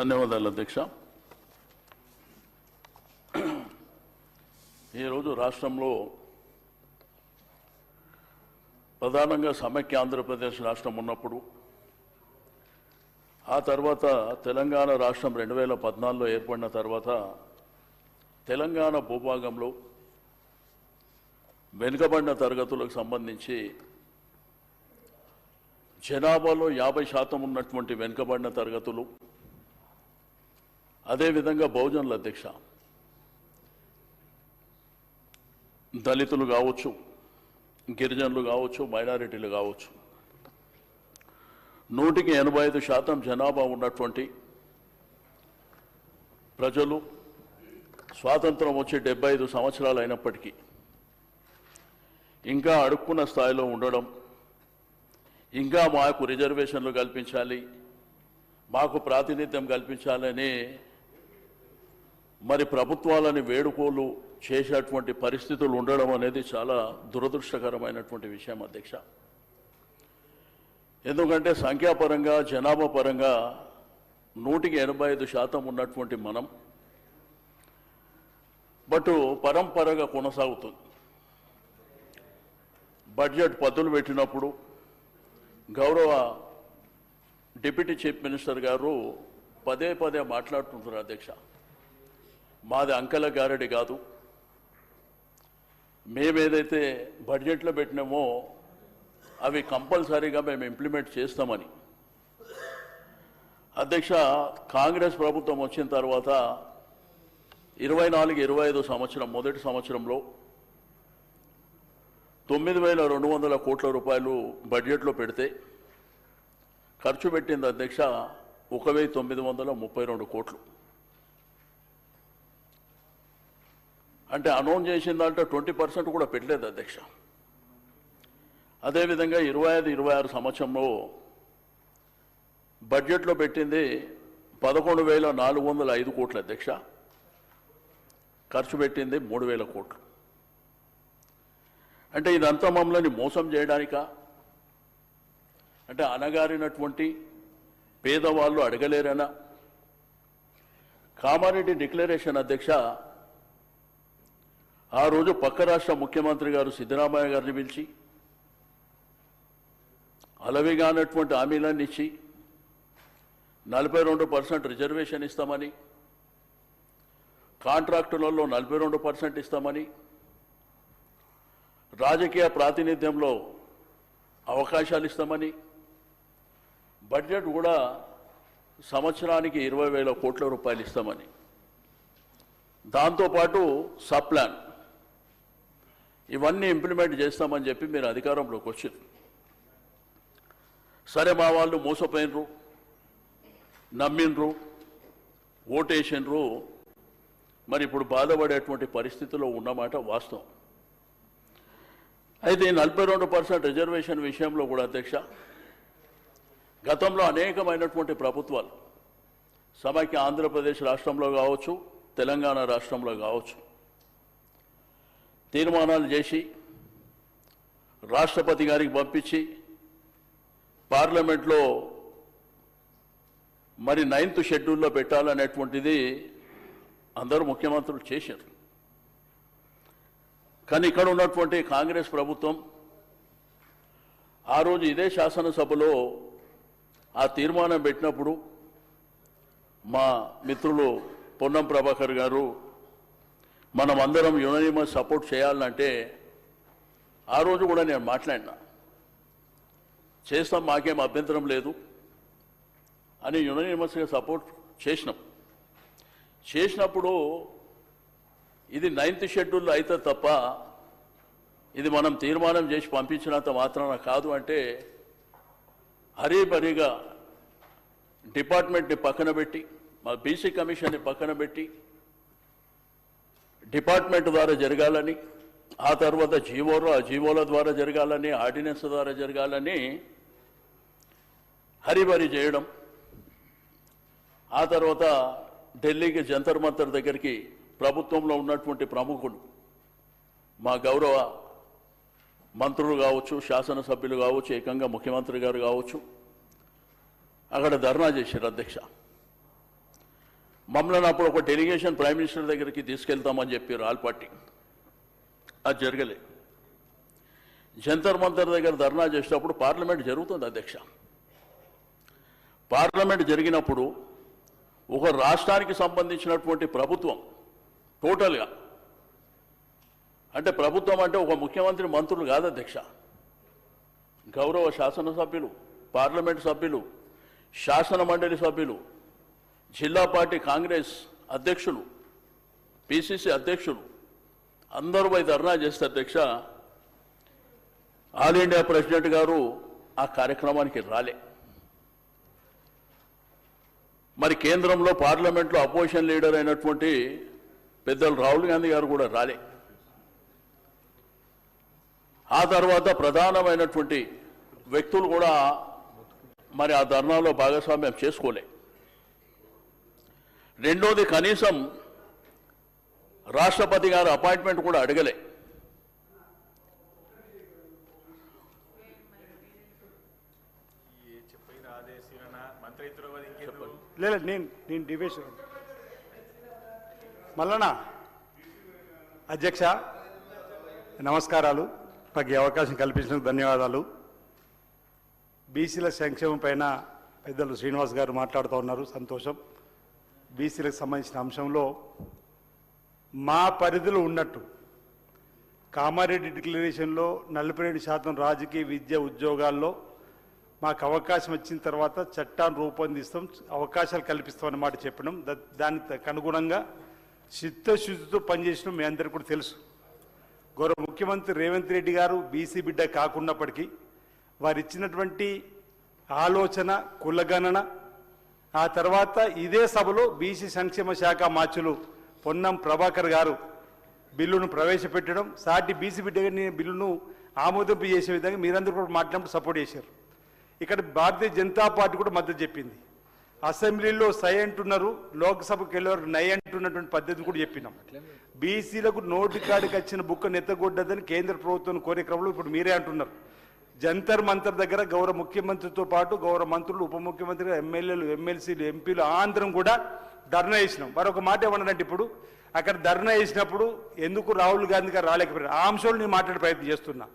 ధన్యవాదాలు అధ్యక్ష. ఈరోజు రాష్ట్రంలో ప్రధానంగా సమైక్య ఆంధ్రప్రదేశ్ రాష్ట్రం ఉన్నప్పుడు ఆ తర్వాత తెలంగాణ రాష్ట్రం 2014లో ఏర్పడిన తర్వాత తెలంగాణ భూభాగంలో వెనుకబడిన తరగతులకు సంబంధించి జనాభాలో 50% ఉన్నటువంటి వెనుకబడిన తరగతులు, అదేవిధంగా బహుజనుల అధ్యక్ష దళితులు కావచ్చు, గిరిజనులు కావచ్చు, మైనారిటీలు కావచ్చు, 100% జనాభా ఉన్నటువంటి ప్రజలు స్వాతంత్రం వచ్చి 75 సంవత్సరాలు అయినప్పటికీ ఇంకా అడుక్కున్న స్థాయిలో ఉండడం, ఇంకా మాకు రిజర్వేషన్లు కల్పించాలి, మాకు ప్రాతినిధ్యం కల్పించాలని మరి ప్రభుత్వాలని వేడుకోలు చేసేటువంటి పరిస్థితులు ఉండడం అనేది చాలా దురదృష్టకరమైనటువంటి విషయం అధ్యక్ష. ఎందుకంటే సంఖ్యాపరంగా జనాభా పరంగా 185% ఉన్నటువంటి మనం బట్ పరంపరగా కొనసాగుతుంది. బడ్జెట్ పద్దులు పెట్టినప్పుడు గౌరవ డిప్యూటీ చీఫ్ మినిస్టర్ గారు పదే పదే మాట్లాడుతుంటారు అధ్యక్ష, మాది అంకెల గారడి కాదు, మేమేదైతే బడ్జెట్లో పెట్టినామో అవి కంపల్సరీగా మేము ఇంప్లిమెంట్ చేస్తామని. అధ్యక్ష, కాంగ్రెస్ ప్రభుత్వం వచ్చిన తర్వాత 24-25 సంవత్సరం మొదటి సంవత్సరంలో 9,200 కోట్ల రూపాయలు బడ్జెట్లో పెడితే ఖర్చు పెట్టింది అధ్యక్ష 1,932 కోట్లు. అంటే అనౌన్స్ చేసిందంటే 20% కూడా పెట్టలేదు అధ్యక్ష. అదేవిధంగా 25-26 సంవత్సరంలో బడ్జెట్లో పెట్టింది 11,405 కోట్ల అధ్యక్ష, ఖర్చు పెట్టింది 3,000 కోట్లు. అంటే ఇదంతా మమ్మల్ని మోసం చేయడానికా? అంటే అనగారినటువంటి పేదవాళ్ళు అడగలేరనా? కామారెడ్డి డిక్లరేషన్ అధ్యక్ష ఆ రోజు పక్క రాష్ట్ర ముఖ్యమంత్రి గారు సిద్ధరామయ్య గారిని పిలిచి అలవిగానటువంటి హామీలన్నీ ఇచ్చి 42% రిజర్వేషన్ ఇస్తామని, కాంట్రాక్టులలో 42% ఇస్తామని, రాజకీయ ప్రాతినిధ్యంలో అవకాశాలు ఇస్తామని, బడ్జెట్ కూడా సంవత్సరానికి 20,000 కోట్ల రూపాయలు ఇస్తామని, దాంతోపాటు సబ్ ప్లాన్ ఇవన్నీ ఇంప్లిమెంట్ చేస్తామని చెప్పి మీరు అధికారంలోకి వచ్చారు. సరే, మా వాళ్ళు మోసపోయినరు, నమ్మినరు, ఓటేసినరు, మరి ఇప్పుడు బాధపడేటువంటి పరిస్థితిలో ఉన్నమాట వాస్తవం. అయితే 42% రిజర్వేషన్ విషయంలో కూడా అధ్యక్ష గతంలో అనేకమైనటువంటి ప్రభుత్వాలు సమైక్య ఆంధ్రప్రదేశ్ రాష్ట్రంలో కావచ్చు, తెలంగాణ రాష్ట్రంలో కావచ్చు తీర్మానాలు చేసి రాష్ట్రపతి గారికి పంపించి పార్లమెంట్లో మరి 9th షెడ్యూల్లో పెట్టాలనేటువంటిది అందరూ ముఖ్యమంత్రులు చేశారు. కానీ ఇక్కడ ఉన్నటువంటి కాంగ్రెస్ ప్రభుత్వం ఆ రోజు ఇదే శాసనసభలో ఆ తీర్మానం పెట్టినప్పుడు మా మిత్రులు పొన్నం ప్రభాకర్ గారు మనం అందరం యునానిమస్ సపోర్ట్ చేయాలంటే ఆ రోజు కూడా నేను మాట్లాడినా, చేస్తాం, మాకేం అభ్యంతరం లేదు అని యునానిమస్గా సపోర్ట్ చేసినప్పుడు ఇది 9th షెడ్యూల్లో అయితే తప్ప ఇది మనం తీర్మానం చేసి పంపించినంత మాత్రాన కాదు అంటే హరీబరీగా డిపార్ట్మెంట్ని పక్కన పెట్టి, మా బీసీ కమిషన్ని పక్కన పెట్టి డిపార్ట్మెంట్ ద్వారా జరగాలని, ఆ తర్వాత జీవోల ద్వారా జరగాలని, ఆర్డినెన్స్ ద్వారా జరగాలని హరీబరీ చేయడం, ఆ తర్వాత ఢిల్లీకి జంతర్ మంతర్ దగ్గరికి ప్రభుత్వంలో ఉన్నటువంటి ప్రముఖులు మా గౌరవ మంత్రులు కావచ్చు, శాసనసభ్యులు కావచ్చు, ఏకంగా ముఖ్యమంత్రి గారు కావచ్చు అక్కడ ధర్నా చేశారు అధ్యక్ష. మమ్మల్ని అప్పుడు ఒక డెలిగేషన్ ప్రైమ్ మినిస్టర్ దగ్గరికి తీసుకెళ్తామని చెప్పారు ఆల్ పార్టీ. అది జరగలే. జంతర్ మంతర్ దగ్గర ధర్నా చేసేటప్పుడు పార్లమెంట్ జరుగుతుంది అధ్యక్ష. పార్లమెంట్ జరిగినప్పుడు ఒక రాష్ట్రానికి సంబంధించినటువంటి ప్రభుత్వం టోటల్గా, అంటే ప్రభుత్వం అంటే ఒక ముఖ్యమంత్రి మంత్రులు కాదు అధ్యక్ష, గౌరవ శాసనసభ్యులు, పార్లమెంట్ సభ్యులు, శాసన మండలి సభ్యులు, జిల్లా పార్టీ కాంగ్రెస్ అధ్యక్షులు, పిసిసి అధ్యక్షులు అందరూ పోయి ధర్నా చేస్తే అధ్యక్ష ఆల్ ఇండియా ప్రెసిడెంట్ గారు ఆ కార్యక్రమానికి రాలే. మరి కేంద్రంలో పార్లమెంట్లో అపోజిషన్ లీడర్ అయినటువంటి పెద్దలు రాహుల్ గాంధీ గారు కూడా రాలే. ఆ తర్వాత ప్రధానమైనటువంటి వ్యక్తులు కూడా మరి ఆ ధర్నాలో భాగస్వామ్యం చేసుకోలే. రెండోది, కనీసం రాష్ట్రపతి గారు అపాయింట్మెంట్ కూడా అడగలే. లేదు నేను డివేష్ మల్లన్న అధ్యక్ష నమస్కారాలు. నాకు ఈ అవకాశం కల్పించినందుకు ధన్యవాదాలు. బీసీల సంక్షేమం పైన పెద్దలు శ్రీనివాస్ గారు మాట్లాడుతూ ఉన్నారు, సంతోషం. బీసీలకు సంబంధించిన అంశంలో మా పరిధిలో ఉన్నట్టు కామారెడ్డి డిక్లరేషన్లో 47% రాజకీయ విద్య ఉద్యోగాల్లో మాకు అవకాశం వచ్చిన తర్వాత చట్టాన్ని రూపొందిస్తాం, అవకాశాలు కల్పిస్తామని మాట చెప్పినాం. దానికి అనుగుణంగా చిత్తశుద్ధితో పనిచేసినాం. మీ అందరికీ కూడా తెలుసు. గౌరవ ముఖ్యమంత్రి రేవంత్ రెడ్డి గారు బీసీ బిడ్డ కాకున్నప్పటికీ వారు ఇచ్చినటువంటి ఆలోచన, కులగణన, ఆ తర్వాత ఇదే సభలో బీసీ సంక్షేమ శాఖ మాచులు పొన్నం ప్రభాకర్ గారు బిల్లును ప్రవేశపెట్టడం, సాటి బీసీ బిడ్డగా బిల్లును ఆమోదింపు చేసే విధంగా మీరందరూ కూడా మాట్లాడుతూ సపోర్ట్ చేశారు. ఇక్కడ భారతీయ జనతా పార్టీ కూడా మద్దతు చెప్పింది. అసెంబ్లీలో సై అంటున్నారు, లోక్సభకు వెళ్ళేవారు నై అంటున్నటువంటి పద్ధతిని కూడా చెప్పినాం. బీసీలకు నోటి కాడికి వచ్చిన బుక్క నెత్తగొడ్డదని కేంద్ర ప్రభుత్వం కోరే క్రమంలో ఇప్పుడు మీరే అంటున్నారు. జంతర్ మంతర్ దగ్గర గౌరవ ముఖ్యమంత్రితో పాటు గౌరవ మంత్రులు, ఉప ముఖ్యమంత్రి, ఎమ్మెల్యేలు, ఎమ్మెల్సీలు, ఎంపీలు ఆంధ్రం కూడా ధర్నా చేసినాం. మరొక మాట ఏమన్నారంటే, ఇప్పుడు అక్కడ ధర్నా చేసినప్పుడు ఎందుకు రాహుల్ గాంధీ గారు రాలేకపోయారు, ఆ అంశాలు నేను మాట్లాడే ప్రయత్నం చేస్తున్నా.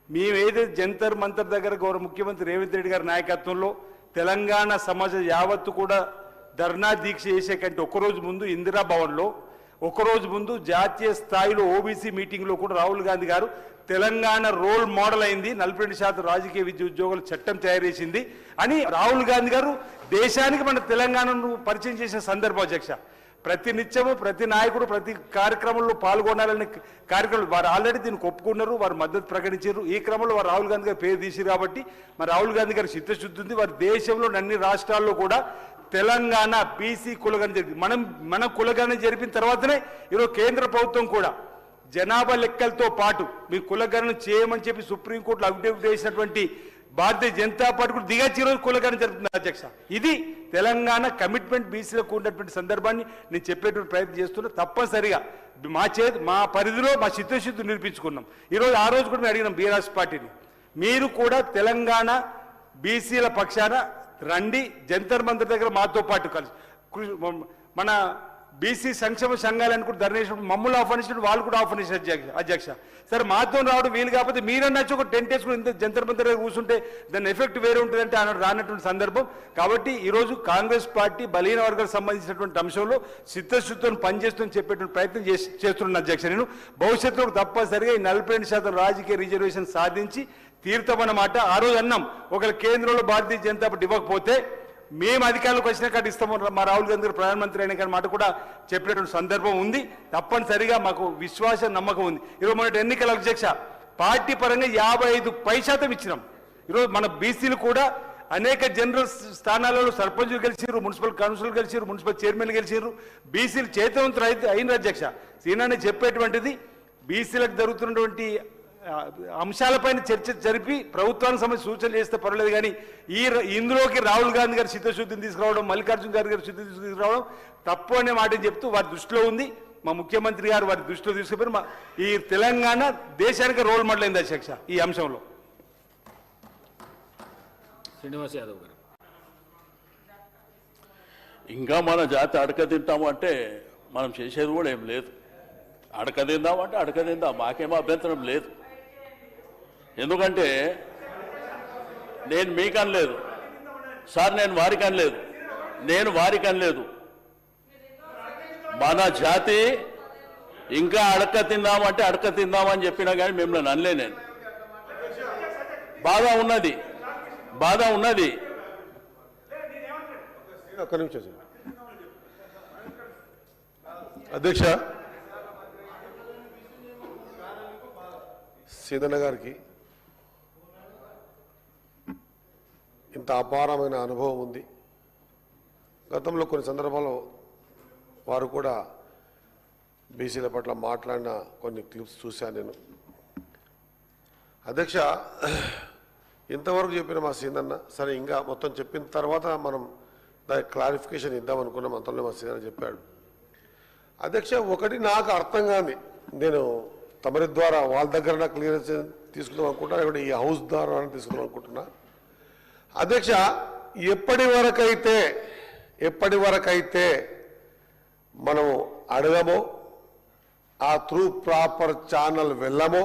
మేము ఏదైతే జంతర్ మంతర్ దగ్గర గౌరవ ముఖ్యమంత్రి రేవంత్ రెడ్డి గారి నాయకత్వంలో తెలంగాణ సమాజం యావత్తు కూడా ధర్నా దీక్ష చేసే కంటే ఒకరోజు ముందు ఇందిరాభవన్లో, ఒకరోజు ముందు జాతీయ స్థాయిలో ఓబీసీ మీటింగ్లో కూడా రాహుల్ గాంధీ గారు తెలంగాణ రోల్ మోడల్ అయింది, 47% రాజకీయ విద్య ఉద్యోగుల చట్టం తయారు చేసింది అని రాహుల్ గాంధీ గారు దేశానికి మన తెలంగాణను పరిచయం చేసిన సందర్భం అధ్యక్ష. ప్రతి నిత్యము ప్రతి నాయకుడు ప్రతి కార్యక్రమంలో పాల్గొనాలని కార్యక్రమం వారు ఆల్రెడీ దీనికి ఒప్పుకున్నారు, వారు మద్దతు ప్రకటించారు. ఈ క్రమంలో వారు రాహుల్ గాంధీ గారు పేరు తీసిరు కాబట్టి మరి రాహుల్ గాంధీ గారి చిత్తశుద్ధి ఉంది. వారి దేశంలో అన్ని రాష్ట్రాల్లో కూడా తెలంగాణ బీసీ కులగణన జరిగింది. మన కులగణన జరిపిన తర్వాతనే ఈరోజు కేంద్ర ప్రభుత్వం కూడా జనాభా లెక్కలతో పాటు మీరు కులగణన చేయమని చెప్పి సుప్రీంకోర్టులో అఫిడవిట్ చేసినటువంటి భారతీయ జనతా పార్టీ కూడా దిగచ్చి రోజు కులగణన జరుగుతుంది అధ్యక్ష. ఇది తెలంగాణ కమిట్మెంట్ బీసీలకు ఉన్నటువంటి సందర్భాన్ని నేను చెప్పేటువంటి ప్రయత్నం చేస్తున్నా. తప్పనిసరిగా మా పరిధిలో మా చిత్తశుద్ధి నిరూపించుకున్నాం. ఈరోజు ఆ రోజు కూడా మేము అడిగినాం బీఆర్ఎస్ పార్టీని, మీరు కూడా తెలంగాణ బీసీల పక్షాన రండి, జంతర్ మంతర్ దగ్గర మాతో పాటు కలిసి మన బీసీ సంక్షేమ సంఘాలను కూడా ధర్నేసినప్పుడు మమ్మల్ని ఆహ్వానించినప్పుడు వాళ్ళు కూడా ఆహ్వానించారు అధ్యక్ష. సరే మాతో రావడం వీలు కాకపోతే మీరన్నా ఒక టెంట్ వేసుకుని ఇంత జంతర్ మంతర్ కూర్చుంటే దాని ఎఫెక్ట్ వేరే ఉంటుందంటే ఆయన రానటువంటి సందర్భం. కాబట్టి ఈరోజు కాంగ్రెస్ పార్టీ బలహీన వర్గాలకు సంబంధించినటువంటి అంశంలో చిత్తశుద్ధితో పనిచేస్తుందని చెప్పేటువంటి ప్రయత్నం చేస్తున్నాను అధ్యక్ష. నేను భవిష్యత్తులో తప్పనిసరిగా ఈ 42% రాజకీయ రిజర్వేషన్ సాధించి తీర్థమన్నమాట. ఆ రోజు అన్నాం, ఒకవేళ కేంద్రంలో భారతీయ జనతా పార్టీ ఇవ్వకపోతే మేము అధికారులకు వచ్చిన కాదు ఇస్తాము, మా రాహుల్ గాంధీ గారు ప్రధానమంత్రి అయిన కానీ మాట కూడా చెప్పినటువంటి సందర్భం ఉంది. తప్పనిసరిగా మాకు విశ్వాసం, నమ్మకం ఉంది. ఈరోజు మన ఎన్నికల అధ్యక్ష పార్టీ పరంగా 55% ఇచ్చినాం. ఈరోజు మన బీసీలు కూడా అనేక జనరల్ స్థానాలలో సర్పంచులు గెలిచారు, మున్సిపల్ కౌన్సిల్ గెలిచారు, మున్సిపల్ చైర్మన్లు గెలిచారు. బీసీలు చేతవంతులు అయిన అధ్యక్ష. ఈయననే చెప్పేటువంటిది బీసీలకు జరుగుతున్నటువంటి అంశాలపైన చర్చ జరిపి ప్రభుత్వానికి సంబంధించి సూచనలు చేస్తే పర్వాలేదు, కానీ ఇందులోకి రాహుల్ గాంధీ గారి చిత్తశుద్ధిని తీసుకురావడం, మల్లికార్జున ఖర్గే గారి చిత్తశుద్ధి తీసుకురావడం తప్పు అనే మాటని చెప్తూ వారి దృష్టిలో ఉంది. మా ముఖ్యమంత్రి గారు వారి దృష్టిలో తీసుకుపోయి ఈ తెలంగాణ దేశానికి రోల్ మోడల్ అయింది అధ్యక్ష ఈ అంశంలో. శ్రీనివాస్ యాదవ్ గారు. ఇంకా మన జాతి అడక తింటాము అంటే మనం చేసేది కూడా ఏం లేదు. అడక తిందామంటే అడక తిందాం, మాకేమో అభ్యంతరం లేదు. ఎందుకంటే నేను మీకు అనలేదు సార్, నేను వారికి అనలేదు, నేను వారికి అనలేదు. మన జాతి ఇంకా అడక తిందామంటే అడక తిందామని చెప్పినా కానీ మిమ్మల్ని అనలే. నేను బాధ ఉన్నది, బాధ ఉన్నది. ఒక్క నిమిషం సార్. అధ్యక్ష, సీతన్న గారికి ఇంత అపారమైన అనుభవం ఉంది. గతంలో కొన్ని సందర్భాల్లో వారు కూడా బీసీల పట్ల మాట్లాడిన కొన్ని క్లిప్స్ చూశాను నేను. అధ్యక్ష, ఇంతవరకు చెప్పిన మా సీనన్న సరే, ఇంకా మొత్తం చెప్పిన తర్వాత మనం దానికి క్లారిఫికేషన్ ఇద్దాం అనుకున్నాం. అంతలో మా సీనన్న చెప్పాడు. అధ్యక్ష, ఒకటి నాకు అర్థం కాని, నేను తమరి ద్వారా వాళ్ళ దగ్గర నాకు క్లియరెన్స్ తీసుకుందాం అనుకుంటున్నా, లేకుంటే ఈ హౌస్ ద్వారా తీసుకుందాం అనుకుంటున్నా. అధ్యక్ష, ఎప్పటి వరకైతే మనము అడగమో, ఆ త్రూ ప్రాపర్ ఛానల్ వెళ్ళమో,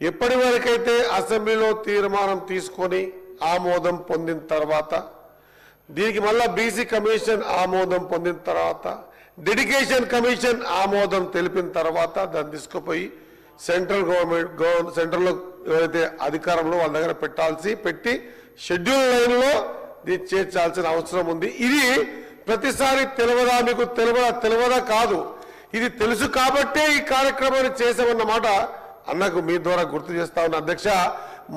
ఎప్పటి వరకైతే అసెంబ్లీలో తీర్మానం తీసుకొని ఆమోదం పొందిన తర్వాత, దీనికి మళ్ళా బీసీ కమిషన్ ఆమోదం పొందిన తర్వాత, డెడికేషన్ కమిషన్ ఆమోదం తెలిపిన తర్వాత దాన్ని తీసుకుపోయి సెంట్రల్ సెంట్రల్లో ఎవరైతే అధికారంలో వాళ్ళ దగ్గర పెట్టి షెడ్యూల్ లైన్లో దీన్ని చేర్చాల్సిన అవసరం ఉంది. ఇది ప్రతిసారి తెలియదా, మీకు తెలియదా కాదు, ఇది తెలుసు కాబట్టే ఈ కార్యక్రమాన్ని చేసామన్నమాట అన్నకు మీ ద్వారా గుర్తు చేస్తా ఉన్నా. అధ్యక్ష,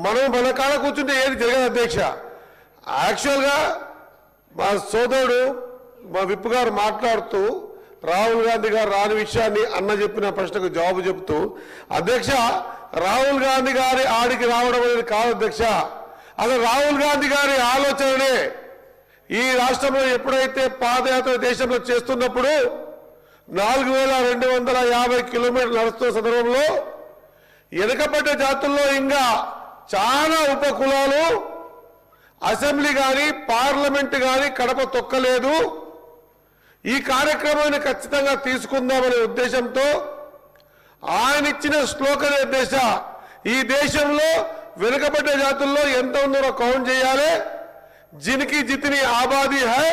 మనం మన కాడ కూర్చుంటే ఏది జరగదు అధ్యక్ష. యాక్చువల్గా మా సోదరుడు మా విప్ గారు మాట్లాడుతూ రాహుల్ గాంధీ గారు రాని విషయాన్ని అన్న చెప్పిన ప్రశ్నకు జవాబు చెబుతూ, అధ్యక్ష, రాహుల్ గాంధీ గారి ఆడికి రావడం అనేది కాదు అధ్యక్ష, అసలు రాహుల్ గాంధీ గారి ఆలోచననే ఈ రాష్ట్రంలో ఎప్పుడైతే పాదయాత్ర దేశంలో చేస్తున్నప్పుడు 4250 కిలోమీటర్లు నడుస్తున్న సందర్భంలో వెనుకబడ్డ జాతుల్లో ఇంకా చాలా ఉపకులాలు అసెంబ్లీ కానీ పార్లమెంట్ కానీ కడప తొక్కలేదు. ఈ కార్యక్రమాన్ని ఖచ్చితంగా తీసుకుందామనే ఉద్దేశంతో ఆయన ఇచ్చిన స్లోగన్ ఉద్దేశ, ఈ దేశంలో వెనుకబడ్డ జాతుల్లో ఎంత ఉందో కౌంట్ చేయాలి, జిన్కి జితని ఆబాదీ హై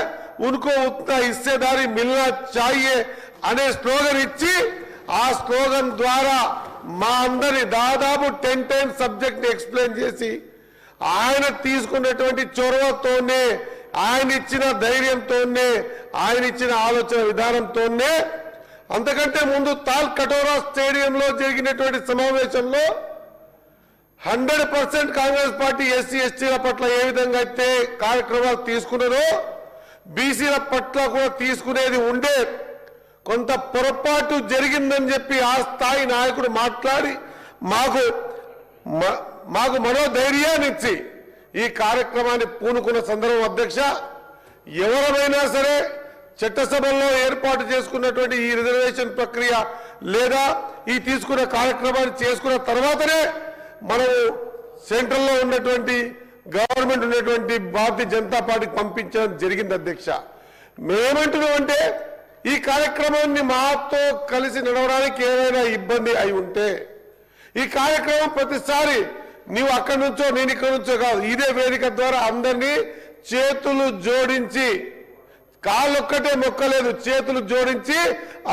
ఉన్కో ఉత్నా హిస్సేదారీ మిల్నా చాహియే అనే స్లోగన్ ఇచ్చి, ఆ స్లోగన్ ద్వారా మా అందరి దాదాపు 10 times సబ్జెక్ట్ ని ఎక్స్ప్లెయిన్ చేసి, ఆయన తీసుకున్నటువంటి చొరవతోనే, ఆయన ఇచ్చిన ధైర్యంతోనే, ఆయన ఇచ్చిన ఆలోచన విధానంతోనే, అంతకంటే ముందు తాల్ కటోరా స్టేడియంలో జరిగినటువంటి సమావేశంలో 100% కాంగ్రెస్ పార్టీ ఎస్సీ ఎస్టీల పట్ల ఏ విధంగా అయితే కార్యక్రమాలు తీసుకున్నారో బీసీల పట్ల కూడా తీసుకునేది ఉండే. కొంత పొరపాటు జరిగిందని చెప్పి ఆ స్థాయి నాయకుడు మాట్లాడి మాకు మనోధైర్యాన్ని ఇచ్చి ఈ కార్యక్రమాన్ని పూనుకున్న సందర్భం అధ్యక్ష, ఎవరైనా సరే చట్టసభల్లో ఏర్పాటు చేసుకున్నటువంటి ఈ రిజర్వేషన్ ప్రక్రియ లేదా ఈ తీసుకున్న కార్యక్రమాన్ని చేసుకున్న తర్వాతనే మనము సెంట్రల్లో ఉన్నటువంటి గవర్నమెంట్ ఉన్నటువంటి భారతీయ జనతా పార్టీకి పంపించడం జరిగింది అధ్యక్ష. మేమేమంటున్నామంటే, ఈ కార్యక్రమాన్ని మాతో కలిసి నడవడానికి ఏదైనా ఇబ్బంది అయి ఉంటే, ఈ కార్యక్రమం ప్రతిసారి నీవు అక్కడి నుంచో నేను ఇక్కడి నుంచో కాదు, ఇదే వేదిక ద్వారా అందరినీ చేతులు జోడించి, కాళ్ళొక్కటే మొక్కలేదు, చేతులు జోడించి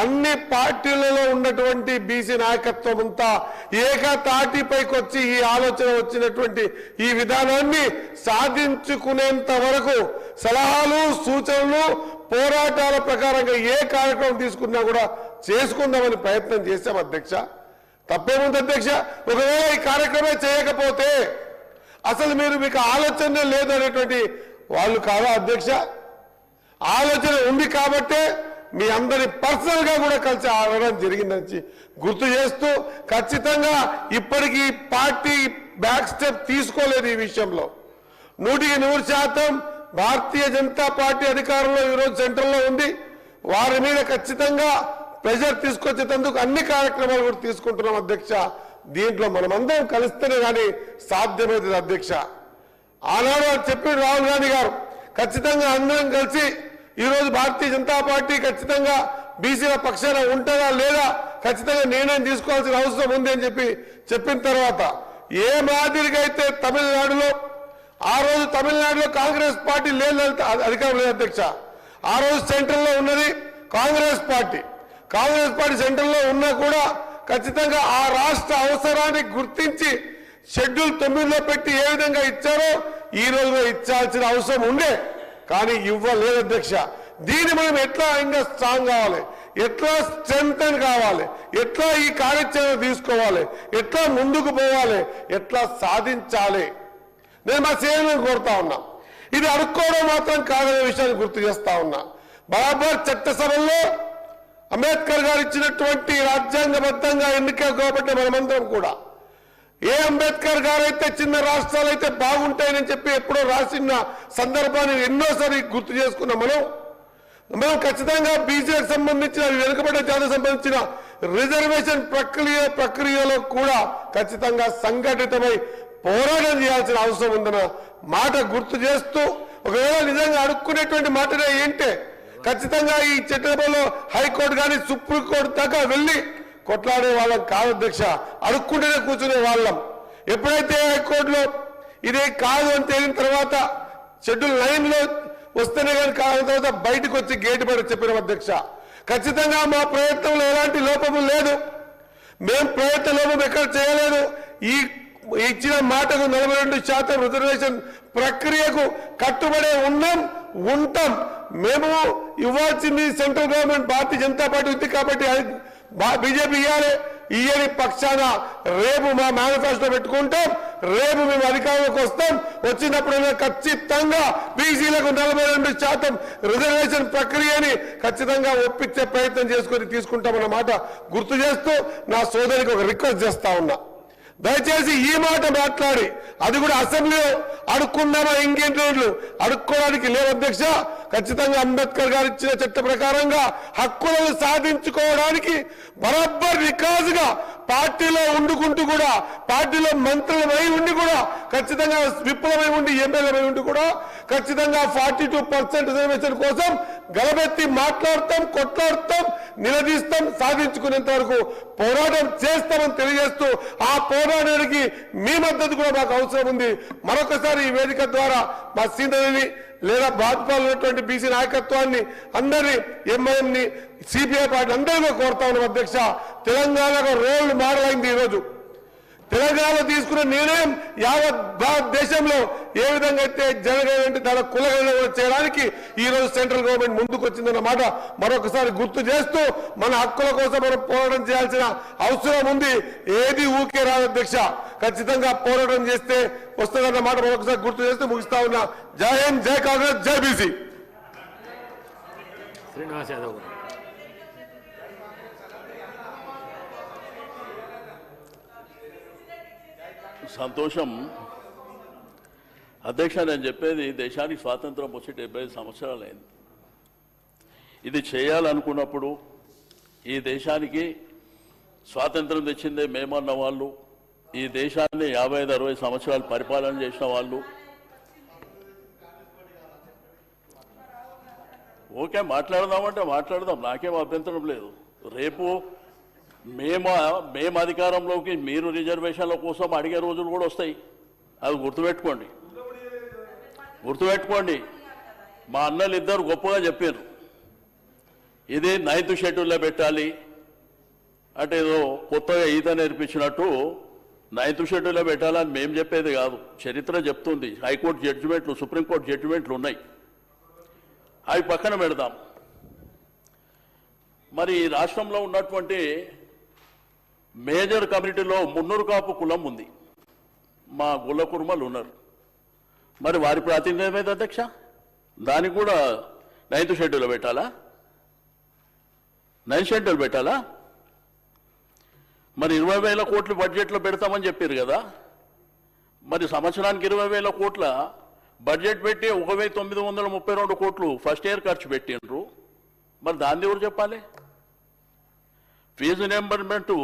అన్ని పార్టీలలో ఉన్నటువంటి బీసీ నాయకత్వం అంతా ఏకతాటిపైకి వచ్చి ఈ ఆలోచన వచ్చినటువంటి ఈ విధానాన్ని సాధించుకునేంత వరకు సలహాలు సూచనలు పోరాటాల ప్రకారంగా ఏ కార్యక్రమం తీసుకున్నా కూడా చేసుకుందామని ప్రయత్నం చేశాం అధ్యక్ష. తప్పేముంది అధ్యక్ష? ఒకవేళ ఈ కార్యక్రమం చేయకపోతే అసలు మీకు ఆలోచన లేదు అనేటువంటి వాళ్ళు కాదా అధ్యక్ష? ఆలోచన ఉంది కాబట్టే మీ అందరి పర్సనల్ గా కూడా కలిసి ఆడడం జరిగిందని గుర్తు చేస్తూ, ఖచ్చితంగా ఇప్పటికీ పార్టీ బ్యాక్ స్టెప్ తీసుకోలేదు ఈ విషయంలో. 100% భారతీయ జనతా పార్టీ అధికారంలో ఈరోజు సెంట్రల్లో ఉంది. వారి మీద ఖచ్చితంగా ప్రెజర్ తీసుకొచ్చేందుకు అన్ని కార్యక్రమాలు కూడా తీసుకుంటున్నాం అధ్యక్ష. దీంట్లో మనమందరం కలిస్తేనే కానీ సాధ్యమవుతుంది అధ్యక్ష. ఆనాడు చెప్పాడు రాహుల్ గాంధీ గారు, ఖచ్చితంగా అందరం కలిసి ఈరోజు భారతీయ జనతా పార్టీ ఖచ్చితంగా బీసీల పక్షాన ఉంటుందా లేదా ఖచ్చితంగా నిర్ణయం తీసుకోవాల్సిన అవసరం ఉంది అని చెప్పిన తర్వాత ఏ మాదిరిగా అయితే తమిళనాడులో ఆ రోజు తమిళనాడులో కాంగ్రెస్ పార్టీ లేదు, అధికారం లేదు అధ్యక్ష. ఆ రోజు సెంట్రల్లో ఉన్నది కాంగ్రెస్ పార్టీ సెంట్రల్లో ఉన్నా కూడా ఖచ్చితంగా ఆ రాష్ట్ర అవసరాన్ని గుర్తించి షెడ్యూల్ 9లో పెట్టి ఏ విధంగా ఇచ్చారో ఈ రోజులో ఇచ్చాల్సిన అవసరం ఉండే, కానీ ఇవ్వలేదు అధ్యక్ష. దీన్ని మనం ఎట్లా ఇంకా స్ట్రాంగ్ కావాలి, ఎట్లా స్ట్రెంగ్తన్ కావాలి, ఎట్లా ఈ కార్యాచరణ తీసుకోవాలి, ఎట్లా ముందుకు పోవాలి, ఎట్లా సాధించాలి, నేను మా సేవలను కోరుతా ఉన్నా. ఇది అడుక్కోవడం మాత్రం కాదనే విషయాన్ని గుర్తు చేస్తా ఉన్నా. బరాబర్ చట్టసభల్లో అంబేద్కర్ గారు ఇచ్చినటువంటి రాజ్యాంగబద్ధంగా ఎన్నిక కాబట్టి మనమందరం కూడా ఏ అంబేద్కర్ గారు అయితే చిన్న రాష్ట్రాలు అయితే బాగుంటాయని చెప్పి ఎప్పుడో రాసిన సందర్భాన్ని ఎన్నోసారి గుర్తు చేసుకున్నాం. మనం ఖచ్చితంగా బీసీలకు సంబంధించిన వెనుకబడ్డ జాతికి సంబంధించిన రిజర్వేషన్ ప్రక్రియలో కూడా ఖచ్చితంగా సంఘటితమై పోరాటం చేయాల్సిన అవసరం ఉందన్న మాట గుర్తు చేస్తూ, ఒకవేళ నిజంగా అడుక్కునేటువంటి మాటనే ఏంటే ఖచ్చితంగా ఈ చట్టసభలో హైకోర్టు కానీ సుప్రీంకోర్టు దాకా వెళ్ళి కొట్లాడే వాళ్ళం కాదు అధ్యక్ష, అడుక్కుంటేనే కూర్చునే వాళ్ళం. ఎప్పుడైతే హైకోర్టులో ఇదే కాదు అని తేలిన తర్వాత షెడ్యూల్ 9లో వస్తేనే కానీ కాని తర్వాత బయటకు వచ్చి గేటు పడి చెప్పిన అధ్యక్ష. ఖచ్చితంగా మా ప్రయత్నంలో ఎలాంటి లోపము లేదు, మేము ప్రయత్న లోపం ఎక్కడ చేయలేదు. ఈ ఇచ్చిన మాటకు 42% రిజర్వేషన్ ప్రక్రియకు కట్టుబడే ఉంటాం. మేము ఇవ్వాల్సింది central government Bharatiya Janata party ఉంది కాబట్టి బీజేపీ ఇయ్యని పక్షాన రేపు మా మేనిఫెస్టో పెట్టుకుంటాం, రేపు మేము అధికారంలోకి వస్తాం. వచ్చినప్పుడైనా ఖచ్చితంగా బీసీలకు 42% రిజర్వేషన్ ప్రక్రియని ఖచ్చితంగా ఒప్పించే ప్రయత్నం చేసుకొని తీసుకుంటామన్న మాట గుర్తు చేస్తూ నా సోదరికి ఒక రిక్వెస్ట్ చేస్తా ఉన్నా. దయచేసి ఈ మాట మాట్లాడి అది కూడా అసెంబ్లీలో అడుక్కుందామా ఇంకేంటి అడుక్కోవడానికి లేదు అధ్యక్ష. ఖచ్చితంగా అంబేద్కర్ గారు ఇచ్చిన చట్ట ప్రకారంగా హక్కులను సాధించుకోవడానికి బరాబర్ రికాజుగా పార్టీలో ఉండుకుంటూ కూడా పార్టీలో మంత్రులమై ఉండి కూడా ఖచ్చితంగా విప్లవమై ఉండి ఎమ్మెల్యేమై ఉండి కూడా ఖచ్చితంగా 42% రిజర్వేషన్ కోసం గలబెత్తి మాట్లాడతాం, కొట్లాడతాం, నిలదీస్తాం, సాధించుకునేంత వరకు పోరాటం చేస్తామని తెలియజేస్తూ ఆ పోరాటానికి మీ మద్దతు కూడా మాకు అవసరం ఉంది. మరొకసారి ఈ వేదిక ద్వారా మా సీనియర్ని లేదా భాజపాలో ఉన్నటువంటి బీసీ నాయకత్వాన్ని అందరినీ ఎంఐఎంని సిపిఐ పార్టీ అందరినీ కోరుతా ఉన్నాం అధ్యక్ష. తెలంగాణకు రోల్ మోడల్ అయింది. ఈరోజు తెలంగాణలో తీసుకున్న నిర్ణయం యావత్ భారతదేశంలో ఏ విధంగా అయితే జరగాలంటే దాని కులగణన చేయడానికి ఈ రోజు సెంట్రల్ గవర్నమెంట్ ముందుకు వచ్చిందన్న మాట మరొకసారి గుర్తు చేస్తూ మన హక్కుల కోసం మనం పోరాటం చేయాల్సిన అవసరం ఉంది. ఏది ఊకే రాదు అధ్యక్ష, ఖచ్చితంగా పోరాటం చేస్తే వస్తుందన్న మాట మరొకసారి గుర్తు చేస్తూ ముగిస్తా ఉన్నా. జై హింద్, జై కాంగ్రెస్, జై బీసీ. శ్రీనివాస్ యాదవ్ సంతోషం అధ్యక్ష. నేను చెప్పేది దేశానికి స్వాతంత్రం వచ్చి 75 సంవత్సరాలు అయింది. ఇది చేయాలనుకున్నప్పుడు ఈ దేశానికి స్వాతంత్రం తెచ్చిందే మేమన్న వాళ్ళు, ఈ దేశాన్ని 55-60 సంవత్సరాలు పరిపాలన చేసిన వాళ్ళు, ఓకే మాట్లాడదామంటే మాట్లాడదాం, నాకేం అభ్యంతరం లేదు. రేపు మేము అధికారంలోకి మీరు రిజర్వేషన్ల కోసం అడిగే రోజులు కూడా వస్తాయి. అది గుర్తుపెట్టుకోండి. మా అన్నలు ఇద్దరు గొప్పగా చెప్పారు, ఇది 9th షెడ్యూల్లో పెట్టాలి అంటే ఏదో కొత్తగా ఈత నేర్పించినట్టు 9th షెడ్యూల్లో పెట్టాలని మేము చెప్పేది కాదు, చరిత్ర చెప్తుంది. హైకోర్టు జడ్జిమెంట్లు, సుప్రీంకోర్టు జడ్జిమెంట్లు ఉన్నాయి, అవి పక్కన పెడదాం. మరి ఈ రాష్ట్రంలో ఉన్నటువంటి మేజర్ కమ్యూనిటీలో మున్నూరు కాపు కులం ఉంది, మా గుల్ల కుర్మలు ఉన్నారు. మరి వారి ప్రాతినిధ్యం ఏమైంది అధ్యక్ష? దానికి కూడా 9th షెడ్యూల్ పెట్టాలా? 9th షెడ్యూల్ పెట్టాలా? మరి 20,000 కోట్లు బడ్జెట్లో పెడతామని చెప్పారు కదా, మరి సంవత్సరానికి 20,000 కోట్ల బడ్జెట్ పెట్టి 1,932 కోట్లు ఫస్ట్ ఇయర్ ఖర్చు పెట్టిండ్రు. మరి దాన్ని ఎవరు చెప్పాలి? ఫీజు రియంబర్స్మెంట్